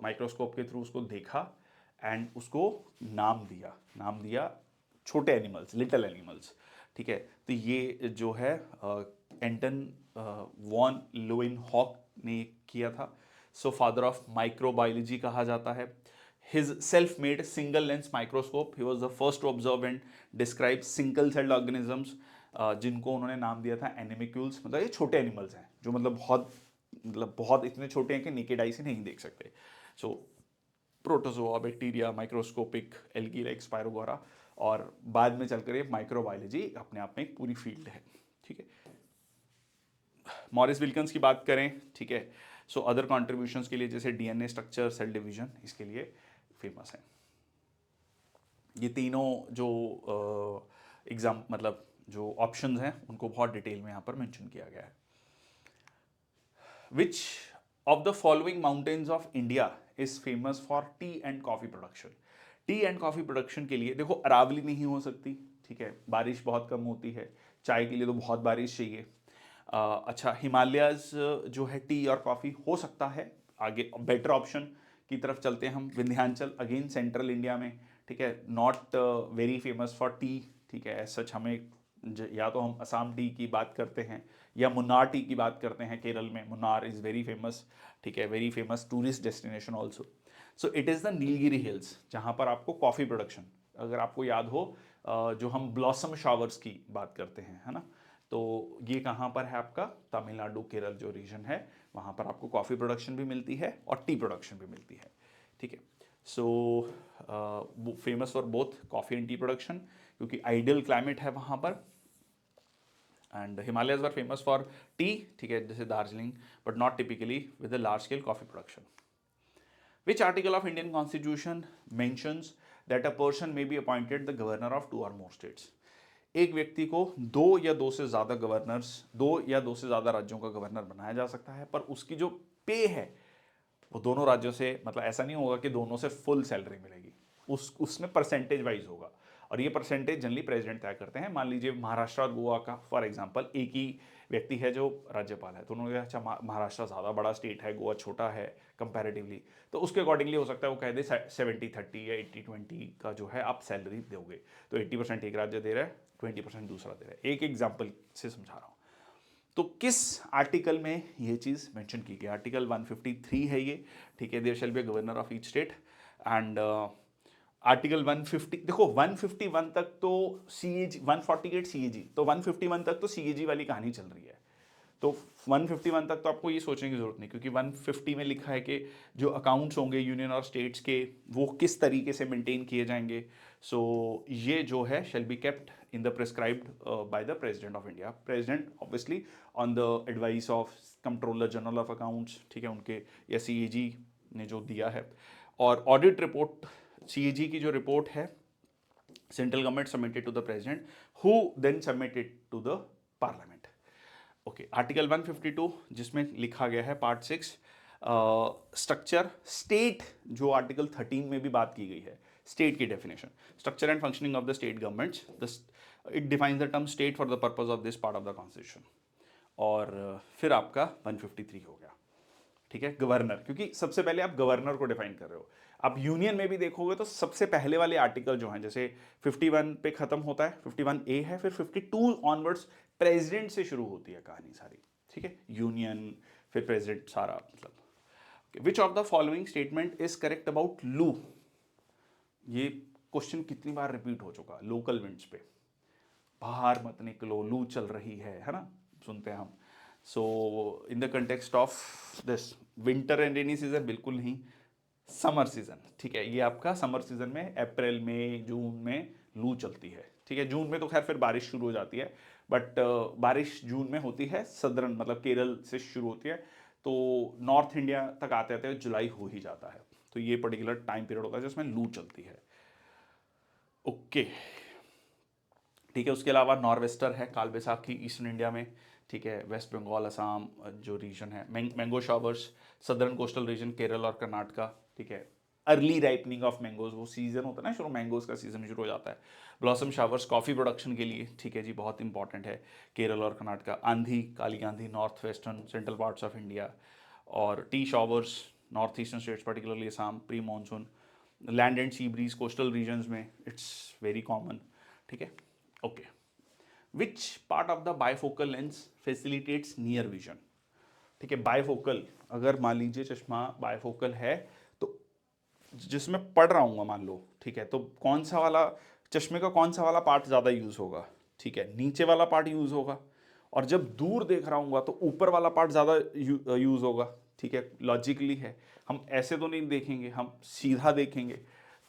माइक्रोस्कोप के थ्रू उसको देखा एंड उसको नाम दिया छोटे एनिमल्स, लिटिल एनिमल्स, ठीक है। तो ये जो है एंटन वॉन लोइनहॉक ने किया था। सो फादर ऑफ माइक्रोबायोलॉजी कहा जाता है। His self-made single lens microscope, he was the first to observe and describe single-celled organisms, जिनको उन्होंने नाम दिया था एनिमिक्यूल्स, मतलब ये छोटे एनिमल्स हैं जो मतलब बहुत इतने छोटे हैं कि नेकेड आई से नहीं देख सकते। So protozoa, bacteria, microscopic, algae like spirogyra, और बाद में चलकर ये माइक्रोबायोलॉजी अपने आप में एक पूरी फील्ड है, ठीक है। मॉरिस विल्किंस की बात करें, ठीक है, सो अदर कॉन्ट्रीब्यूशंस के लिए जैसे डीएनए स्ट्रक्चर, सेल डिवीजन, इसके लिए फेमस है। ये तीनों जो एग्जाम मतलब जो ऑप्शंस हैं उनको बहुत डिटेल में यहाँ पर मेंशन किया गया है। विच of the following mountains of India is famous for T and coffee production. T and coffee production के लिए देखो अरावली नहीं हो सकती, ठीक है, बारिश बहुत कम होती है। चाय के लिए तो बहुत बारिश चाहिए। अच्छा, हिमालयाज जो है टी और कॉफ़ी हो सकता है आगे, बेटर ऑप्शन की तरफ चलते हैं हम, विंध्याचल अगेन सेंट्रल इंडिया में, ठीक है, not very famous for T, ठीक है। एज सच हमें या तो हम असम टी की बात करते हैं या मुन्नार टी की बात करते हैं, केरल में मुन्नार इज़ वेरी फेमस, ठीक है, very famous tourist destination also. So it is the Nilgiri hills जहाँ पर आपको कॉफ़ी प्रोडक्शन, अगर आपको याद हो जो हम ब्लॉसम शावर्स की बात करते हैं, है ना, तो ये कहाँ पर है आपका, तमिलनाडु केरल जो रीजन है वहाँ पर आपको कॉफ़ी प्रोडक्शन भी मिलती है और टी प्रोडक्शन भी मिलती है, ठीक है। So famous for both coffee and T production, क्योंकि आइडियल क्लाइमेट है वहाँ पर। And Himalayas were famous for T, ठीक है, जैसे Darjeeling, but not typically with a large scale coffee production. Which article of Indian Constitution mentions that a person may be appointed the governor of two or more states? एक व्यक्ति को दो या दो से ज़्यादा गवर्नर्स, दो या दो से ज़्यादा राज्यों का गवर्नर बनाया जा सकता है, पर उसकी जो पे है वो दोनों राज्यों से, मतलब ऐसा नहीं होगा कि दोनों से फुल सैलरी मिलेगी, उसमें परसेंटेज वाइज होगा, और ये परसेंटेज जनरली प्रेसिडेंट तय करते हैं। मान लीजिए महाराष्ट्र और गोवा का फॉर एग्जांपल एक ही व्यक्ति है जो राज्यपाल है, तो उन्होंने कहा अच्छा महाराष्ट्र ज़्यादा बड़ा स्टेट है, गोवा छोटा है कंपैरेटिवली, तो उसके अकॉर्डिंगली हो सकता है वो कह दे 70-30 या 80-20 का जो है आप सैलरी दोगे, तो 80% एक राज्य दे रहा है, 20% दूसरा दे रहा है। एक एग्जाम्पल से समझा रहा हूँ। तो किस आर्टिकल में ये चीज़ मेंशन की गई, आर्टिकल 153 है ये, ठीक है, there shall be a governor of each state. And article 150, देखो 151 तक तो सीएजी, 148 सीएजी, तो 151 तक तो सीएजी वाली कहानी चल रही है, तो 151 तक तो आपको ये सोचने की जरूरत नहीं, क्योंकि 150 में लिखा है कि जो अकाउंट्स होंगे यूनियन और स्टेट्स के वो किस तरीके से मेंटेन किए जाएंगे। सो ये जो है shall be kept in the prescribed by the president of India, president obviously on the advice of controller general of accounts, ठीक है, उनके या सीएजी ने जो दिया है। और ऑडिट रिपोर्ट, सीएजी की जो रिपोर्ट है Central government submitted to the president, who then submitted to the parliament. Okay, article 152 जिसमें लिखा गया है पार्ट 6 स्ट्रक्चर स्टेट, जो आर्टिकल 13 में भी बात की गई है स्टेट की definition, structure and functioning of the state governments, it defines the term state for the purpose of this part of the constitution. और फिर आपका 153 हो गया, ठीक है, गवर्नर, क्योंकि सबसे पहले आप गवर्नर को डिफाइन कर रहे हो। आप यूनियन में भी देखोगे तो सबसे पहले वाले आर्टिकल जो हैं, जैसे 51 पे खत्म होता है, 51A है, फिर 52 ऑनवर्ड्स प्रेसिडेंट से शुरू होती है कहानी सारी, ठीक है, यूनियन फिर प्रेसिडेंट सारा, मतलब विच of the following statement is correct about लू। ये क्वेश्चन कितनी बार रिपीट हो चुका, लोकल विंड्स पे बाहर मत निकलो, लू चल रही है ना, सुनते हैं हम। So in the context of this winter and rainy season, बिल्कुल नहीं, समर सीजन, ठीक है, ये आपका समर सीजन में अप्रैल में जून में लू चलती है, ठीक है। जून में तो खैर फिर बारिश शुरू हो जाती है, बट बारिश जून में होती है सदर्न, मतलब केरल से शुरू होती है, तो नॉर्थ इंडिया तक आते आते जुलाई हो ही जाता है। तो ये पर्टिकुलर टाइम पीरियड होता है जिसमें लू चलती है। ओके, ठीक है। उसके अलावा नॉर्वेस्टर है, काल बैसाखी ईस्टर्न इंडिया में, ठीक है, वेस्ट बंगाल, असम जो रीजन है, mango showers southern coastal region, Kerala और कर्नाटका, ठीक है। अर्ली राइपनिंग ऑफ मैंगोज, वो सीजन होता है ना शुरू, मैंगोज का सीजन शुरू हो जाता है। ब्लॉसम शावर्स कॉफ़ी प्रोडक्शन के लिए, ठीक है जी, बहुत इंपॉर्टेंट है, केरल और कर्नाटका। आंधी, काली आंधी north western central parts of India. और tea showers north eastern states particularly Assam, pre monsoon. Land and sea breeze coastal regions में इट्स वेरी कॉमन, ठीक है। Okay, which part of the bifocal lens facilitates near vision, ठीक है। बायफोकल, अगर मान लीजिए चश्मा बायफोकल है तो जिसमें पढ़ रहा हूँ मान लो, ठीक है, तो कौन सा वाला चश्मे का कौन सा वाला पार्ट ज़्यादा यूज़ होगा, ठीक है, नीचे वाला पार्ट यूज़ होगा। और जब दूर देख रहा हूँ तो ऊपर वाला पार्ट ज़्यादा यूज़ होगा, ठीक है, लॉजिकली है। हम ऐसे तो नहीं देखेंगे, हम सीधा देखेंगे,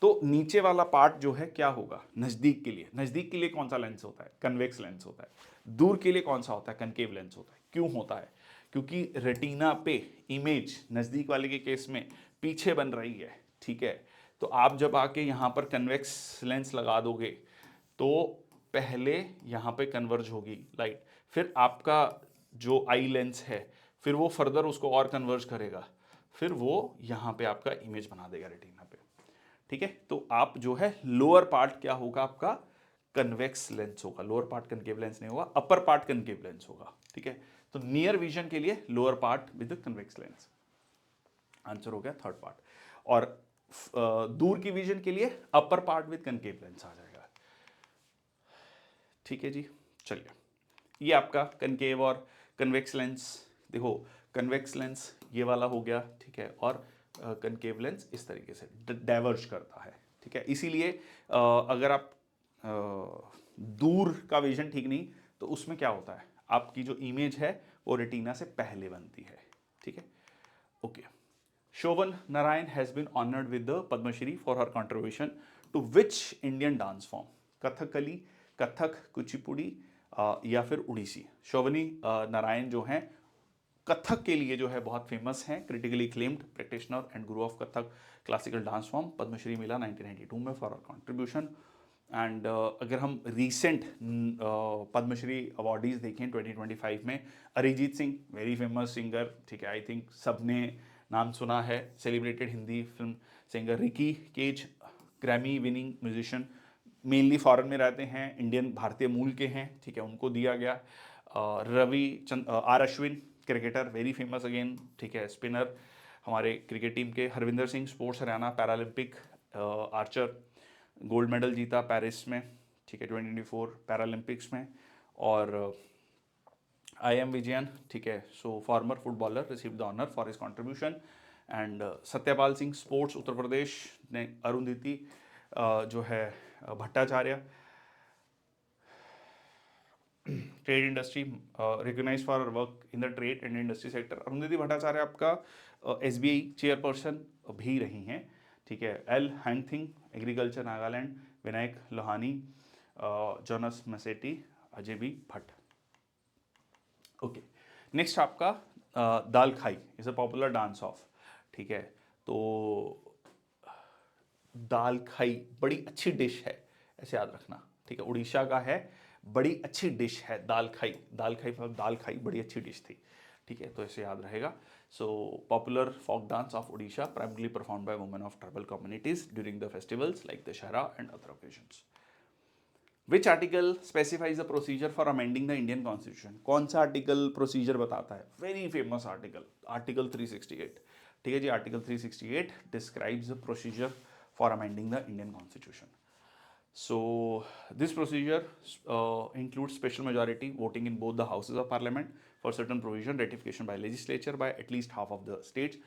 तो नीचे वाला पार्ट जो है क्या होगा, नज़दीक के लिए। नज़दीक के लिए कौन सा लेंस होता है, कन्वेक्स लेंस होता है। दूर के लिए कौन सा होता है, कनकेव लेंस होता है। क्यों होता है, क्योंकि रेटिना पे इमेज नज़दीक वाले के केस में पीछे बन रही है, ठीक है। तो आप जब आके यहाँ पर कन्वेक्स लेंस लगा दोगे तो पहले यहाँ पे कन्वर्ज होगी लाइट, फिर आपका जो आई लेंस है फिर वो फर्दर उसको और कन्वर्ज करेगा, फिर वो यहाँ पे आपका इमेज बना देगा रेटिना पे, ठीक है। तो आप जो है लोअर पार्ट क्या होगा आपका, कन्वेक्स लेंस होगा, लोअर पार्ट कनकेव लेंस नहीं होगा, अपर पार्ट कनकेव लेंस होगा, ठीक है। तो नियर विजन के लिए lower part with convex lens, answer हो गया थर्ड पार्ट। और दूर की विजन के लिए upper part with concave lens आ जाएगा, ठीक है जी। चलिए, ये आपका कनकेव और कन्वेक्स लेंस, देखो कन्वेक्स लेंस ये वाला हो गया, ठीक है, और कनकेव लेंस इस तरीके से डाइवर्ज करता है, ठीक है। इसीलिए अगर आप दूर का विजन ठीक नहीं तो उसमें क्या होता है, आपकी जो इमेज है वो रेटिना से पहले बनती है, ठीक है। Okay, Shobhana Narayan has been honoured with the Padma Shri for her contribution to which Indian dance form, Kathakali, Kathak, Kuchipudi या फिर उड़ीसी। शोभनी नारायण जो हैं कथक के लिए जो है बहुत फेमस हैं, critically claimed practitioner and guru of Kathak classical dance form. Padma Shri मिला 1992 में फॉर कंट्रीब्यूशन। एंड अगर हम रीसेंट पद्मश्री अवार्डीज देखें 2025 में, Arijit Singh very famous singer, ठीक है, आई थिंक सबने नाम सुना है, celebrated Hindi film singer. Ricky Kej Grammy winning musician, mainly foreign में रहते हैं, इंडियन भारतीय मूल के हैं, ठीक है, उनको दिया गया। R Ashwin cricketer very famous again, ठीक है, स्पिनर हमारे क्रिकेट टीम के। Harvinder Singh sports Haryana paralympic archer, gold medal जीता पेरिस में, ठीक है, 2024 पैरालंपिक्स में। और आई एम विजयन, ठीक है, so former footballer receive the honour for his contribution. And Satyapal Singh sports Uttar Pradesh ने। अरुंधति जो है Bhattacharya trade industry, recognise for work in the trade and industry sector. Arundhati Bhattacharya आपका SBI चेयरपर्सन भी रही हैं, ठीक है। L Hangthing agriculture Nagaland, Vinayak Lohani, Jonas Masetti, Ajay B Bhatt. Okay, next आपका Dalkhai is a popular dance of, ठीक है। तो दाल खाई बड़ी अच्छी डिश है, ऐसे याद रखना, ठीक है। उड़ीसा का है, बड़ी अच्छी डिश है दाल खाई, दाल खाई मतलब दाल खाई बड़ी अच्छी डिश थी, ठीक है, तो ऐसे याद रहेगा। So popular folk dance of Orissa primarily performed by women of tribal communities during the festivals like Dussehra and other occasions. Which article specifies the procedure for amending the Indian constitution? कौन सा आर्टिकल प्रोसीजर बताता है? वेरी फेमस आर्टिकल, आर्टिकल 368, ठीक है जी। Article 368 describes the procedure for amending the Indian constitution. So this procedure includes special majority voting in both the houses of parliament for certain provision, ratification by legislature by at least half of the states.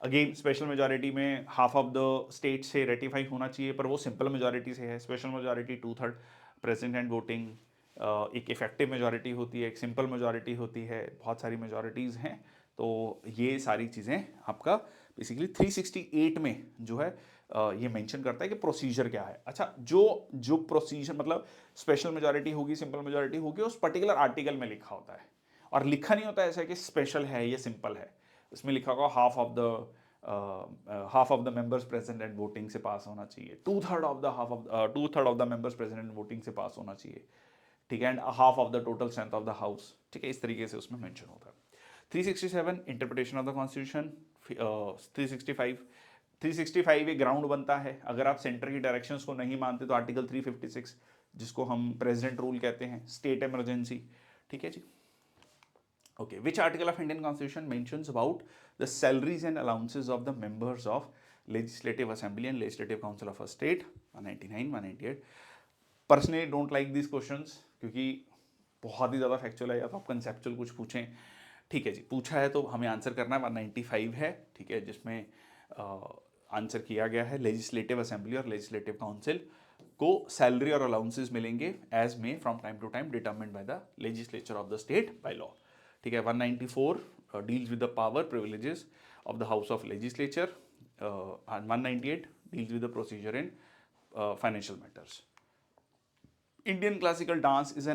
Again special majority में हाफ ऑफ द स्टेट से रेटिफाई होना चाहिए, पर वो सिंपल मेजॉरिटी से है। स्पेशल मेजॉरिटी 2/3 प्रेसिडेंट वोटिंग, एक इफेक्टिव मेजॉरिटी होती है, एक सिंपल मेजॉरिटी होती है, बहुत सारी मेजॉरिटीज़ हैं। तो ये सारी चीज़ें आपका बेसिकली 368 में जो है ये मेंशन करता है कि प्रोसीजर क्या है। अच्छा, जो जो प्रोसीजर मतलब स्पेशल मेजॉरिटी होगी, सिंपल मेजॉरिटी होगी, उस पर्टिकुलर आर्टिकल में लिखा होता है, और लिखा नहीं होता ऐसा कि स्पेशल है या सिंपल है। इसमें लिखा होगा half of the members present and voting से पास होना चाहिए, 2/3 of the members present and voting से पास होना चाहिए, ठीक है, and half of the total strength of the house, ठीक है, इस तरीके से उसमें मेंशन होता है। 367 इंटरप्रिटेशन ऑफ द कॉन्स्टिट्यूशन। 365 एक ग्राउंड बनता है। अगर आप सेंटर की डायरेक्शंस को नहीं मानते तो आर्टिकल 356, जिसको हम प्रेसिडेंट रूल कहते हैं, स्टेट इमरजेंसी, ठीक है जी। Okay, which article of Indian Constitution mentions about the salaries and allowances of the members of Legislative Assembly and Legislative Council of a state? 199, 198. Personally, don't like these questions क्योंकि बहुत ही ज़्यादा फैक्चुअल है, या तो आप कंसेप्चुअल कुछ पूछें, ठीक है जी, पूछा है तो हमें आंसर करना है। 195 है, ठीक है, जिसमें आंसर किया गया है लेजिस्लेटिव असेंबली और लेजिस्लेटिव काउंसिल को सैलरी और अलाउंसेस मिलेंगे as may from time to time determined by the legislature of the state by law, ठीक है। 194 deals with the power privileges of the house of legislature, 198 deals with the procedure in financial matters. Indian classical dance is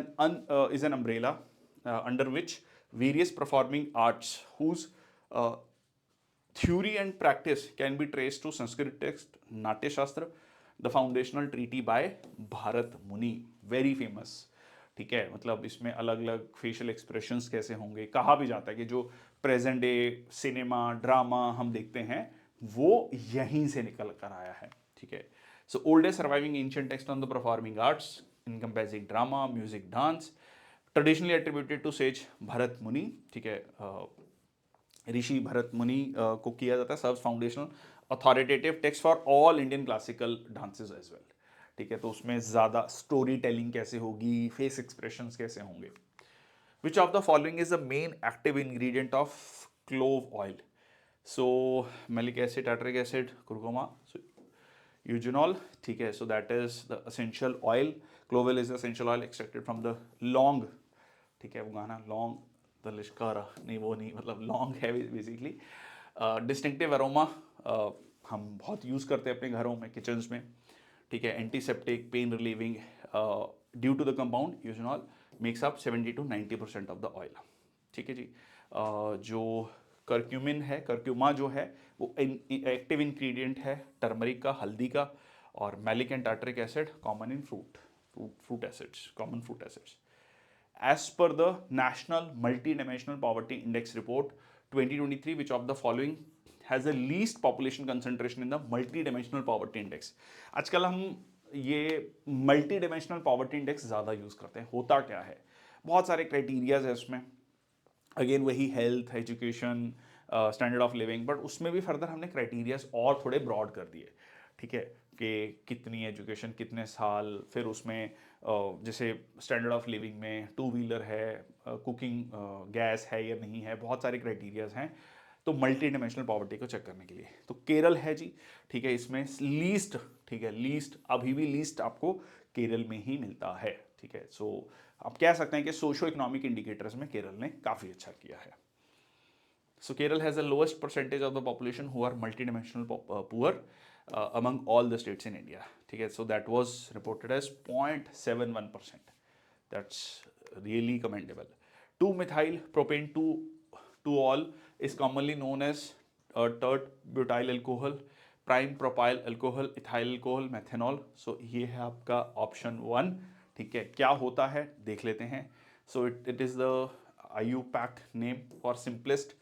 an umbrella under which various performing arts whose theory and practice can be traced to Sanskrit text Natya Shastra, the foundational treaty by Bharat Muni, very famous, ठीक है। मतलब इसमें अलग अलग फेशियल एक्सप्रेशंस कैसे होंगे, कहा भी जाता है कि जो प्रेजेंट डे सिनेमा ड्रामा हम देखते हैं वो यहीं से निकल कर आया है, ठीक है। So oldest surviving ancient text on the performing arts encompassing drama, music, dance, traditionally attributed to sage Bharata Muni, ठीक है, ऋषि भरत मुनि को किया जाता है, serves foundational authoritative text for all Indian classical dances as well, ठीक है। तो उसमें ज़्यादा स्टोरी टेलिंग कैसे होगी, फेस एक्सप्रेशंस कैसे होंगे। Which of the following is the main active ingredient of clove oil? So malic acid, tartaric acid, curcuma, eugenol, ठीक है। So that is the essential oil. Clove oil is the essential oil extracted from the laung, ठीक है, वो गाना लौंग द लिश्कारा, नहीं वो नहीं, मतलब लौंग है बेसिकली। डिस्टिंक्टिव अरोमा हम बहुत यूज़ करते हैं अपने घरों में, किचन्स में, ठीक है। Antiseptic, pain relieving, due to the compound eugenol makes up 70 to 90% of the oil, ठीक है जी। जो कर्क्यूमिन है, कर्क्यूमा जो है वो एक्टिव इंग्रेडिएंट है टर्मरिक का, हल्दी का, और malic and tartaric acid common in fruit acids, common fruit acids. As per the National Multi-Dimensional Poverty Index Report 2023, which of the following has the least population concentration in the Multi-Dimensional Poverty Index? आजकल हम ये मल्टी डिमेंशनल पॉवर्टी इंडेक्स ज़्यादा यूज़ करते हैं। होता क्या है, बहुत सारे क्राइटेरियाज है उसमें, अगेन वही health, education, standard of living, but उसमें भी फर्दर हमने क्राइटेरियाज और थोड़े ब्रॉड कर दिए, ठीक है, कि कितनी एजुकेशन, कितने साल, फिर उसमें जैसे स्टैंडर्ड ऑफ लिविंग में 2 व्हीलर है, कुकिंग गैस है या नहीं है, बहुत सारे क्राइटेरियाज हैं। तो मल्टी डिमेंशनल पॉवर्टी को चेक करने के लिए तो केरल है जी, ठीक है, इसमें लीस्ट, ठीक है, लीस्ट अभी भी लीस्ट आपको केरल में ही मिलता है, ठीक है। सो आप कह सकते हैं कि सोशो इकोनॉमिक इंडिकेटर्स में केरल ने काफ़ी अच्छा किया है। So Kerala has the lowest percentage of the population who are multidimensional poor among all the states in India. ठीक है, so that was reported as 0.71%. That's really commendable. 2-methyl propane 2-all is commonly known as tert butyl alcohol. Prime propyl alcohol, ethyl alcohol, methanol. So ये है आपका ऑप्शन 1। ठीक है, क्या होता है देख लेते हैं। सो it is the IUPAC name for simplest.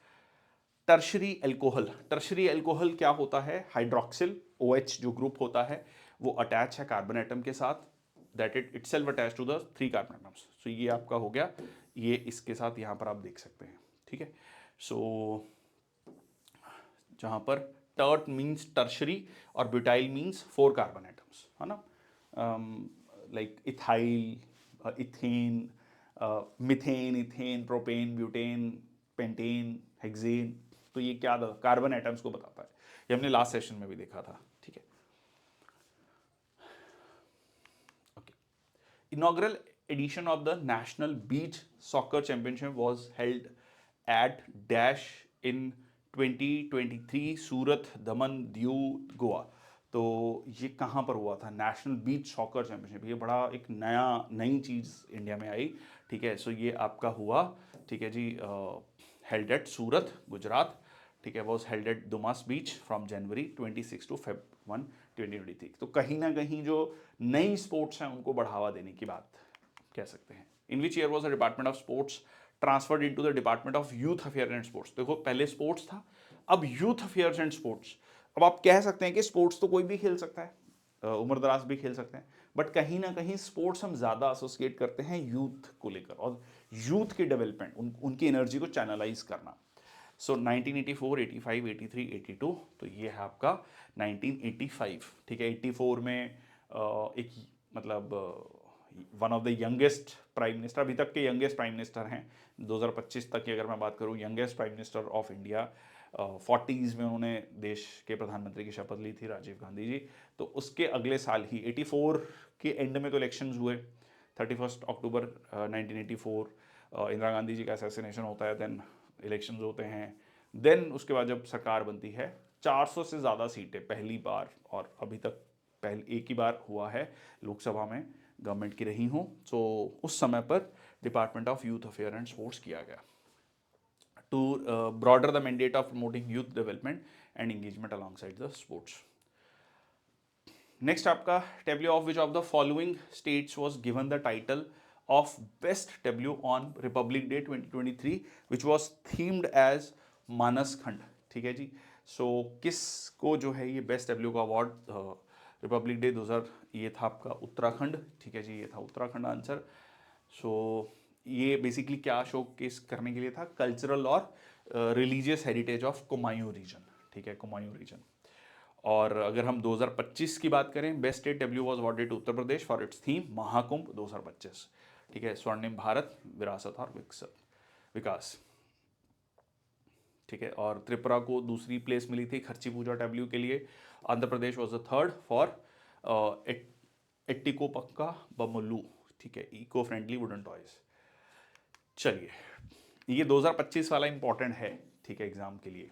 Tertiary alcohol, tertiary alcohol क्या होता है? हाइड्रोक्सिल OH जो ग्रुप होता है वो अटैच है कार्बन एटम के साथ, that it itself attach to the 3 carbon atoms. So ये आपका हो गया, ये इसके साथ यहाँ पर आप देख सकते हैं। ठीक है, सो जहाँ पर टर्ट मीन्स टर्शरी और ब्यूटाइल मीन्स 4 कार्बन एटम्स, है ना। Like ethyl, ethane, methane, ethane, propane, butane, pentane, hexane. तो ये क्या कार्बन एटम्स को बताता है, ये हमने लास्ट सेशन में भी देखा था। ठीक है, okay. Inaugural edition of the National Beach Soccer Championship was held at dash in 2023 सूरत, दमन, दीव, गोवा। तो ये कहाँ पर हुआ था? National beach soccer championship. ये बड़ा एक नई चीज़ इंडिया में आई। ठीक है, सो ये आपका हुआ, ठीक है जी, हेल्ड एट सूरत, गुजरात। ठीक है, was held at Dumas beach from January 26 to Feb 1 2023। तो कहीं ना कहीं जो नई स्पोर्ट्स हैं उनको बढ़ावा देने की बात कह सकते हैं। In which year was the department of sports transferred into the department of youth affair and sports. देखो पहले स्पोर्ट्स था, अब यूथ अफेयर्स एंड स्पोर्ट्स। अब आप कह सकते हैं कि स्पोर्ट्स तो कोई भी खेल सकता है, उम्र दराज भी खेल सकते हैं, बट कहीं ना कहीं स्पोर्ट्स हम ज़्यादा एसोसिएट करते हैं यूथ को लेकर, और यूथ की डेवलपमेंट, उनकी एनर्जी को चैनलाइज करना। सो 1984, 85, 83, 82, तो ये है आपका 1985। ठीक है, 84 में एक मतलब one of the youngest prime minister, अभी तक के यंगेस्ट प्राइम मिनिस्टर हैं 2025 तक की अगर मैं बात करूं, youngest prime minister of India. 40s में उन्होंने देश के प्रधानमंत्री की शपथ ली थी, राजीव गांधी जी। तो उसके अगले साल ही 84 के एंड में तो इलेक्शंस हुए, 31 अक्टूबर 1984 इंदिरा गांधी जी का असैसिनेशन होता है, देन इलेक्शंस होते हैं, देन उसके बाद जब सरकार बनती है 400 से ज़्यादा सीटें पहली बार, और अभी तक पहले एक ही बार हुआ है लोकसभा में गवर्नमेंट की रही हूँ। सो उस समय पर department of youth affair and sports किया गया to broader the mandate of promoting youth development and engagement alongside the sports. Next आपका tableau of which of the following states was given the title of best tableau on republic day 2023 which was themed as Manaskhand. ठीक है जी, सो किसको जो है ये बेस्ट टेब्ल्यू का अवार्ड रिपब्लिक डे 2000, ये था आपका उत्तराखंड। ठीक है जी, ये था उत्तराखंड आंसर। सो ये बेसिकली क्या शो केस करने के लिए था? कल्चरल और religious heritage of Kumaon region. ठीक है, कुमायूं रीजन। और अगर हम 2025 की बात करें, best state tableau was awarded to Uttar Pradesh for its theme Mahakumbh 2025। ठीक है, स्वर्णिम भारत, विरासत और विकास। ठीक है, और त्रिपुरा को दूसरी प्लेस मिली थी खर्ची पूजा टेब्ल्यू के लिए। Andhra Pradesh was the third for एट्टिकोपक्का बमोलू। ठीक है, इको फ्रेंडली वुडन टॉयज। चलिए, ये 2025 वाला इंपॉर्टेंट है, ठीक है, एग्जाम के लिए।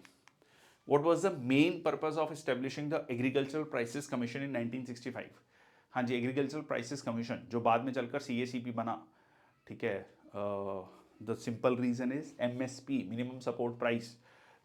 What was the main purpose of establishing the Agricultural Prices Commission in 1965? हाँ जी, एग्रीकल्चरल प्राइसेस कमीशन जो बाद में चलकर CACP बना। ठीक है, the simple reason is MSP, minimum support price,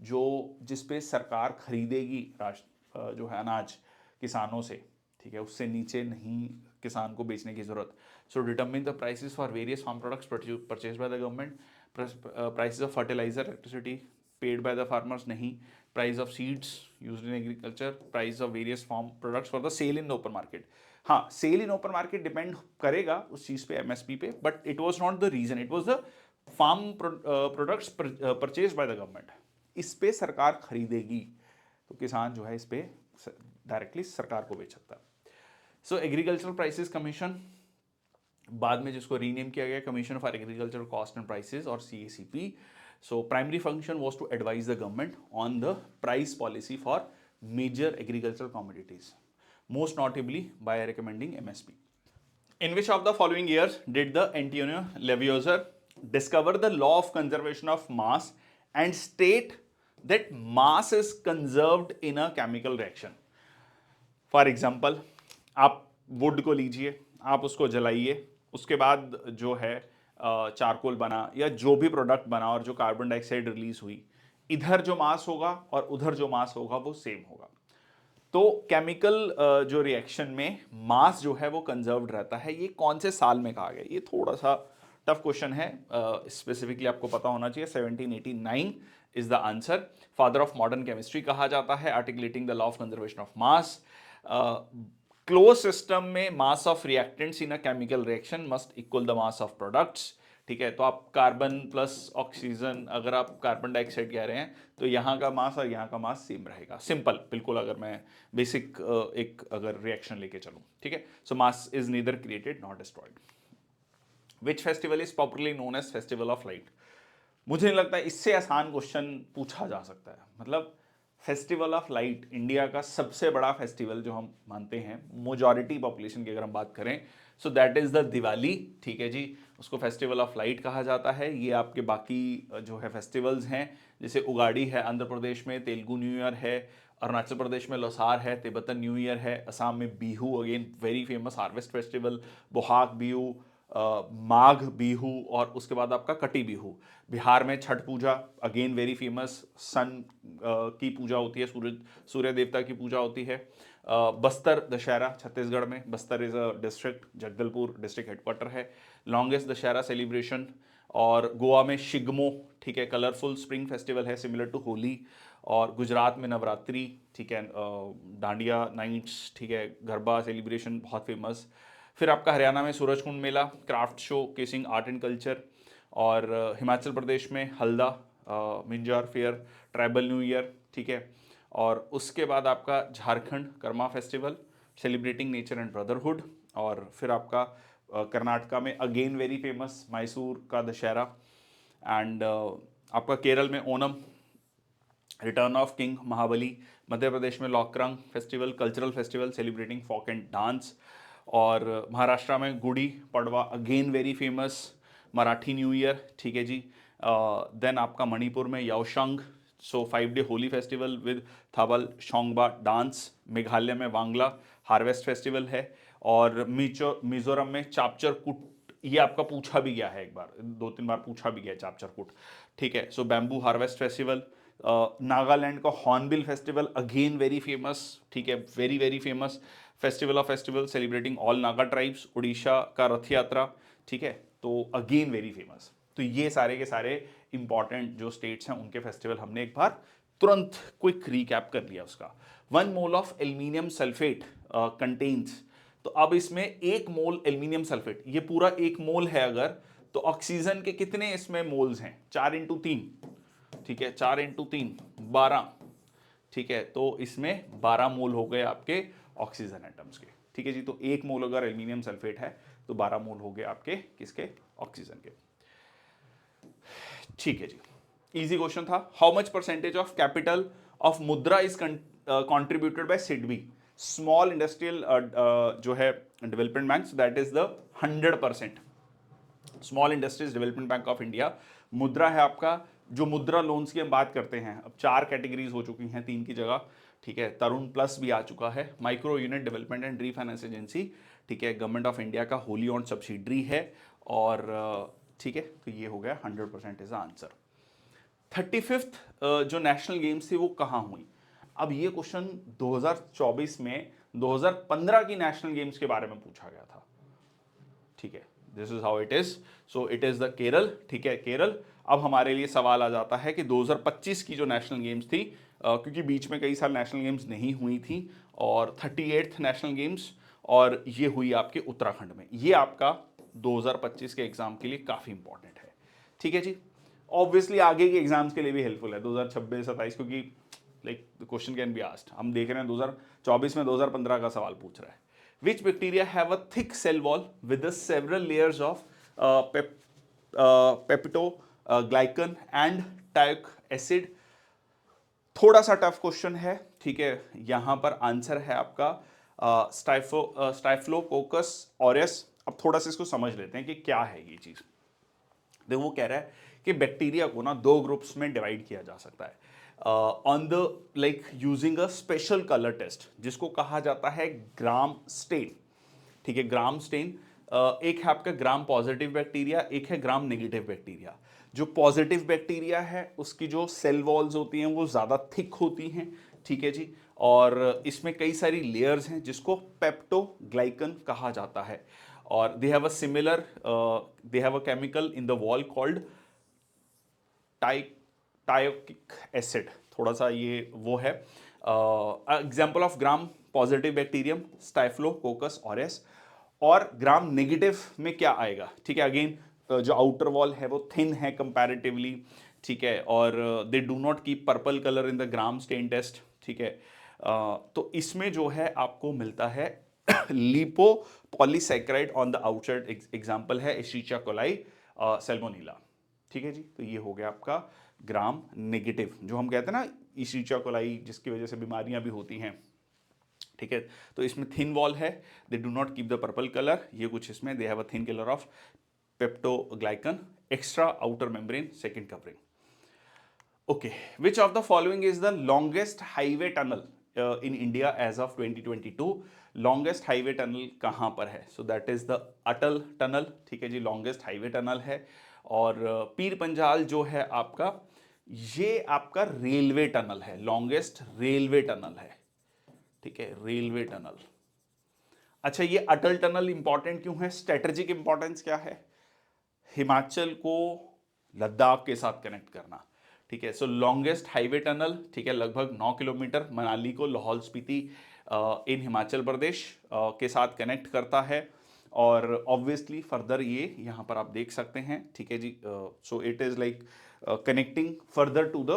जो जिस पे सरकार खरीदेगी जो है अनाज किसानों से। ठीक है, उससे नीचे नहीं किसान को बेचने की जरूरत। So determine the prices for various farm products purchase by the government. Prices of fertiliser, electricity paid by the farmers नहीं। Price of seeds used in agriculture, price of various farm products for the sale in the open market. हाँ, sale in open market depend करेगा उस चीज़ पे, MSP पे, but it was not the reason, it was the farm products purchase by the government. इस पे सरकार खरीदेगी तो किसान जो है इस पे डायरेक्टली सरकार को बेच सकता है। सो एग्रीकल्चरल प्राइसेस कमीशन, बाद में जिसको रीनेम किया गया commission for agricultural cost and prices और CACP। So primary function was to advise the government on the price policy for major agricultural commodities, most notably by recommending MSP. In which of the following years did the Antonio Lavoisier discover the law of conservation of mass and state that mass is conserved in a chemical reaction? For example, आप वुड को लीजिए, आप उसको जलाइए, उसके बाद जो है चारकोल बना या जो भी प्रोडक्ट बना और जो कार्बन डाइऑक्साइड रिलीज हुई, इधर जो मास होगा और उधर जो मास होगा वो सेम होगा। तो केमिकल जो रिएक्शन में मास जो है वो कंजर्व्ड रहता है, ये कौन से साल में कहा गया? ये थोड़ा सा टफ क्वेश्चन है, स्पेसिफिकली आपको पता होना चाहिए। 1789 is the answer. Father of modern chemistry कहा जाता है, articulating the law of conservation of mass. Close system में mass of reactants in a chemical reaction must equal the mass of products. ठीक है, तो आप कार्बन प्लस ऑक्सीजन, अगर आप कार्बन डाइऑक्साइड कह रहे हैं तो यहाँ का मास और यहाँ का मास सेम रहेगा। सिंपल, बिल्कुल, अगर मैं बेसिक एक अगर रिएक्शन लेके चलूँ। ठीक है, so mass is neither created not destroyed. Which festival is popularly known as festival of light? मुझे नहीं लगता इससे आसान क्वेश्चन पूछा जा सकता है। मतलब फेस्टिवल ऑफ लाइट इंडिया का सबसे बड़ा फेस्टिवल जो हम मानते हैं मेजॉरिटी पॉपुलेशन की अगर हम बात करें, सो दैट इज द दिवाली। ठीक है जी, उसको फेस्टिवल ऑफ लाइट कहा जाता है। ये आपके बाकी जो है फेस्टिवल्स हैं, जैसे उगाड़ी है आंध्र प्रदेश में, तेलुगु न्यू ईयर है, अरुणाचल प्रदेश में लोसार है, तिब्बतन न्यू ईयर है, असम में Bihu, again very famous harvest festival, Bohag Bihu, Magh Bihu, और उसके बाद आपका कटी बिहू। बिहार में Chhath Puja, again very famous, sun की पूजा होती है, सूर्य देवता की पूजा होती है। बस्तर दशहरा छत्तीसगढ़ में, Bastar is a district, Jagdalpur district headquarter है, लॉन्गेस्ट दशहरा सेलिब्रेशन। और गोवा में शिगमो, ठीक है, कलरफुल स्प्रिंग फेस्टिवल है सिमिलर टू होली। और गुजरात में नवरात्रि, ठीक है, डांडिया नाइट्स, ठीक है, गरबा सेलिब्रेशन बहुत फेमस। फिर आपका हरियाणा में Surajkund Mela, craft showcasing art and culture. और हिमाचल प्रदेश में Halda, Minjar fair, tribal new year. ठीक है, और उसके बाद आपका Jharkhand Karma festival celebrating nature and brotherhood. और फिर आपका कर्नाटका में अगेन वेरी फेमस मैसूर का दशहरा। एंड आपका केरल में Onam, return of king Mahabali. Madhya Pradesh में Lokrang festival, cultural festival celebrating folk and dance. और महाराष्ट्र में Gudi Padwa, again very famous Marathi new year. ठीक है जी। देन आपका मणिपुर में Yaoshang, so 5 day Holi festival with Thabal Chongba dance. Meghalaya में वांगला हार्वेस्ट फेस्टिवल है। और मिजोरम में चापचर कुट, ये आपका पूछा भी गया है, एक बार 2-3 बार पूछा भी गया है चापचर कुट। ठीक है, सो बैम्बू हार्वेस्ट फेस्टिवल। नागालैंड का hornbill festival, again very famous, ठीक है, very very famous festival of festival celebrating all Naga tribes. Orissa का रथ यात्रा, ठीक है, तो अगेन वेरी फेमस। तो ये सारे के सारे इंपॉर्टेंट जो स्टेट्स हैं उनके फेस्टिवल हमने एक बार तुरंत क्विक रिकैप कर लिया उसका। 1 mole of aluminium sulphate contains, तो अब इसमें 1 मोल एल्यूमिनियम सल्फेट, ये पूरा 1 मोल है अगर, तो ऑक्सीजन के कितने इसमें मोल्स हैं? 4 × 3, ठीक है, 4 × 3 12, ठीक है, तो इसमें 12 मोल हो गए आपके ऑक्सीजन एटम्स के। ठीक है जी, तो 1 मोल अगर एल्यूमिनियम सल्फेट है तो 12 मोल हो गए आपके किसके? ऑक्सीजन के। ठीक है जी, इजी क्वेश्चन था। How much percentage of capital of Mudra is contributed by SIDBI, small industrial जो है development bank, that is the 100%। Small industries development bank of India, Mudra है आपका। जो मुद्रा लोन्स की हम बात करते हैं, अब 4 कैटेगरीज हो चुकी हैं, 3 की जगह। ठीक है, तरुण प्लस भी आ चुका है। Micro unit development and refinance agency, ठीक है, गवर्नमेंट ऑफ इंडिया का होली ऑन सब्सिडरी है। और ठीक है, तो ये हो गया 100% इज आंसर। 35th जो नेशनल गेम्स थी वो कहाँ हुई? अब ये क्वेश्चन 2024 में 2015 की नेशनल गेम्स के बारे में पूछा गया था। ठीक है, this is how it is, so it is the Kerala. ठीक है, केरल। अब हमारे लिए सवाल आ जाता है कि 2025 की जो नेशनल गेम्स थी, क्योंकि बीच में कई साल नेशनल गेम्स नहीं हुई थी, और 38th नेशनल गेम्स, और ये हुई आपके उत्तराखंड में। ये आपका 2025 के एग्जाम के लिए काफी इंपॉर्टेंट है। ठीक है जी, ऑब्वियसली आगे के एग्जाम्स के लिए भी हेल्पफुल है 2026-27, क्योंकि like the question can be asked. हम देख रहे हैं 2024 में 2015 का सवाल पूछ रहा है। Which bacteria have a thick cell wall with the several layers of peptidoglycan and teichoic acid? थोड़ा सा टफ क्वेश्चन है, ठीक है। यहां पर आंसर है आपका स्टाइफिलोकोकस ऑरियस। अब थोड़ा सा इसको समझ लेते हैं कि क्या है ये चीज। देखो, वो कह रहा है कि बैक्टीरिया को ना 2 ग्रुप्स में डिवाइड किया जा सकता है on the like using a special colour test, जिसको कहा जाता है ग्राम स्टेन। ठीक है, ग्राम स्टेन। एक है आपका ग्राम पॉजिटिव बैक्टीरिया, एक है ग्राम नेगेटिव बैक्टीरिया। जो पॉजिटिव बैक्टीरिया है उसकी जो सेल वॉल्स होती हैं वो ज़्यादा थिक होती हैं, ठीक है जी। और इसमें कई सारी लेयर्स हैं जिसको पेप्टोग्लाइकन कहा जाता है, और they have a similar, they have a chemical in the wall called teichoic acid. थोड़ा सा ये वो है example of gram positive bacterium staphylococcus aureus. और ग्राम नेगेटिव में क्या आएगा, ठीक है, अगेन जो आउटर वॉल है वो थिन है कंपैरेटिवली, ठीक है, और they do not keep purple colour in the gram stain test, ठीक है। तो इसमें जो है आपको मिलता है lipopolysaccharide on the outside, example है एशरीशिया कोलाई, सैल्मोनेला, ठीक है जी। तो ये हो गया आपका ग्राम नेगेटिव, जो हम कहते हैं ना इशरीशिया कोलाई, जिसकी वजह से बीमारियां भी होती हैं, ठीक है। तो इसमें थिन वॉल है, they do not keep the purple colour, ये कुछ इसमें they have a thin colour of peptidoglycan, extra outer membrane, second covering. Okay, which of the following is the longest highway tunnel in India as of 2022? Longest highway tunnel कहां पर है? So that is the Atal tunnel, ठीक है जी, लॉन्गेस्ट हाईवे टनल है। और पीर पंजाल जो है आपका, ये आपका रेलवे टनल है, लॉन्गेस्ट रेलवे टनल है, ठीक है, रेलवे टनल। अच्छा, ये अटल टनल इंपॉर्टेंट क्यों है? स्ट्रेटेजिक इंपॉर्टेंस क्या है? हिमाचल को लद्दाख के साथ कनेक्ट करना, ठीक है। सो लॉन्गेस्ट हाईवे टनल, ठीक है, लगभग 9 किलोमीटर, मनाली को लाहौल स्पीति इन हिमाचल प्रदेश के साथ कनेक्ट करता है। और ऑब्वियसली फर्दर ये यहाँ पर आप देख सकते हैं, ठीक है जी। So it is like connecting further to the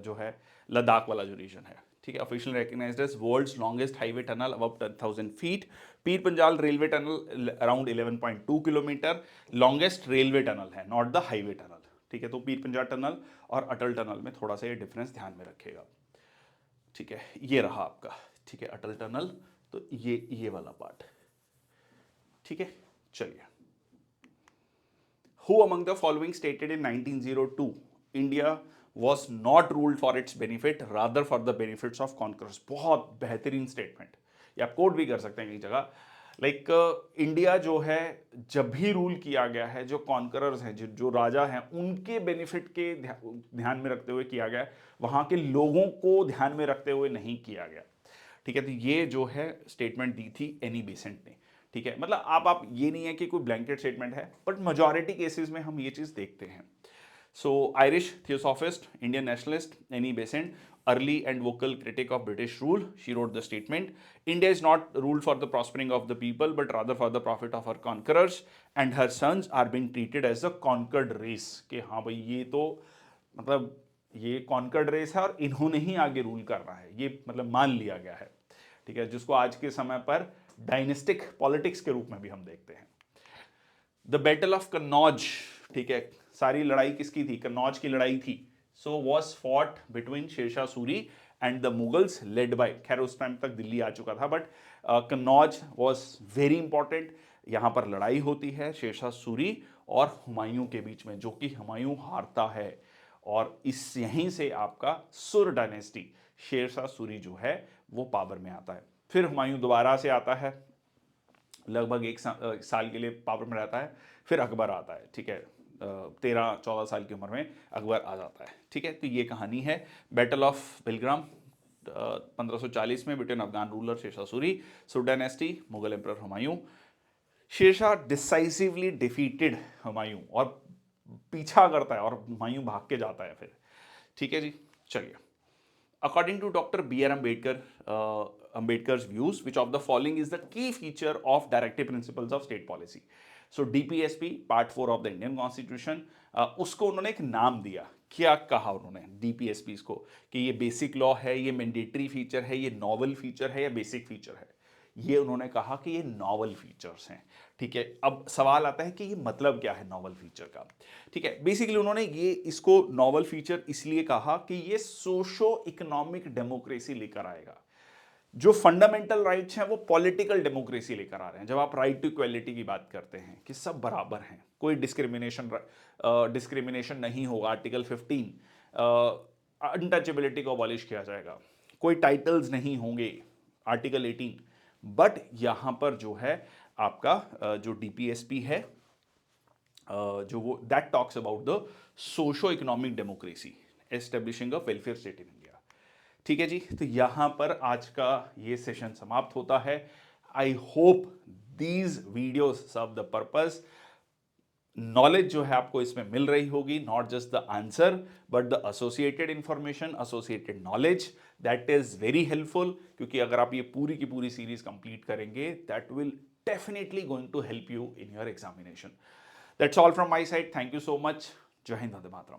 जो है लद्दाख वाला जो रीजन है, ठीक है। Official recognised as world's longest highway tunnel above 10,000 feet. Pir Panjal railway tunnel around 11.2 kilometre, longest railway tunnel है, नॉट द हाईवे टनल, ठीक है। तो पीर पंजाल टनल और अटल टनल में थोड़ा सा ये डिफरेंस ध्यान में रखिएगा, ठीक है। ये रहा आपका, ठीक है, अटल टनल, तो ये वाला पार्ट, ठीक है। चलिए, Who among the following stated in 1902 India was not ruled for its benefit rather for the benefits of conquerors? बहुत बेहतरीन स्टेटमेंट, या आप कोट भी कर सकते हैं कई जगह। लाइक इंडिया जो है जब भी रूल किया गया है, जो कॉन्करर्स हैं, जो राजा हैं, उनके बेनिफिट के ध्यान में रखते हुए किया गया है, वहां के लोगों को ध्यान में रखते हुए नहीं किया गया, ठीक है। तो ये जो है स्टेटमेंट दी थी एनी बेसेंट ने, ठीक है। मतलब आप ये नहीं है कि कोई ब्लैंकेट स्टेटमेंट है, बट मेजॉरिटी केसेस में हम ये चीज देखते हैं। So Irish theosophist, Indian nationalist Annie Besant, early and vocal critic of British rule, she wrote the statement, India is not ruled for the prospering of the people but rather for the profit of her conquerors and her sons are being treated as a conquered race. कि हाँ भाई, ये तो मतलब ये कॉन्कर्ड रेस है और इन्होंने ही आगे रूल करना है, ये मतलब मान लिया गया है, ठीक है, जिसको आज के समय पर डायनेस्टिक पॉलिटिक्स के रूप में भी हम देखते हैं। द बैटल ऑफ कन्नौज, ठीक है, सारी लड़ाई किसकी थी? कन्नौज की लड़ाई थी। So was fought between Sher Shah Suri and the Mughals led by, खैर उस टाइम तक दिल्ली आ चुका था, but Kannauj was very important. यहां पर लड़ाई होती है शेरशाह सूरी और हुमायूं के बीच में, जो कि हुमायूं हारता है, और इस यहीं से आपका सुर डायनेस्टी, शेरशाह सूरी जो है वो पावर में आता है। फिर हुमायूं दोबारा से आता है, लगभग एक साल के लिए पावर में रहता है, फिर अकबर आता है, ठीक है, 13-14 साल की उम्र में अकबर आ जाता है, ठीक है। तो ये कहानी है बैटल ऑफ बिलग्राम 1540 में between Afghan ruler Sher Shah Suri, Sur dynasty, Mughal emperor Humayun. Sher Shah decisively defeated Humayun, और पीछा करता है और हुमायूं भाग के जाता है फिर, ठीक है जी। चलिए, according to Dr. B.R. Ambedkar's views, which of the following is the key feature of directive principles of state policy? So DPSP, Part 4 of the Indian Constitution, उसको उन्होंने एक नाम दिया। क्या कहा उन्होंने DPSP को? कि ये बेसिक लॉ है, ये मैंडेटरी फीचर है, ये नॉवल फीचर है या बेसिक फीचर है? ये उन्होंने कहा कि ये नॉवल फीचर्स हैं, ठीक है। अब सवाल आता है कि ये मतलब क्या है नॉवल फीचर का, ठीक है। बेसिकली उन्होंने ये इसको नॉवल फीचर इसलिए कहा कि ये सोशो इकोनॉमिक डेमोक्रेसी लेकर आएगा। जो फंडामेंटल राइट्स हैं वो पॉलिटिकल डेमोक्रेसी लेकर आ रहे हैं। जब आप राइट टू इक्वालिटी की बात करते हैं कि सब बराबर हैं, कोई डिस्क्रिमिनेशन नहीं होगा, आर्टिकल 15, अनटचेबिलिटी को अबॉलिश किया जाएगा, कोई टाइटल्स नहीं होंगे, आर्टिकल 18। बट यहां पर जो है आपका जो डीपीएसपी है, जो वो that talks about the socio economic democracy, establishing a welfare state in India. ठीक है जी, तो यहां पर आज का ये सेशन समाप्त होता है। I hope these videos serve the purpose. Knowledge जो है आपको इसमें मिल रही होगी, not just the answer but the associated information, associated knowledge, that is very helpful. क्योंकि अगर आप ये पूरी की पूरी सीरीज कंप्लीट करेंगे, that will definitely going to help you in your examination. That's all from my side. Thank you so much. जय हिंद, वंदे मातरम।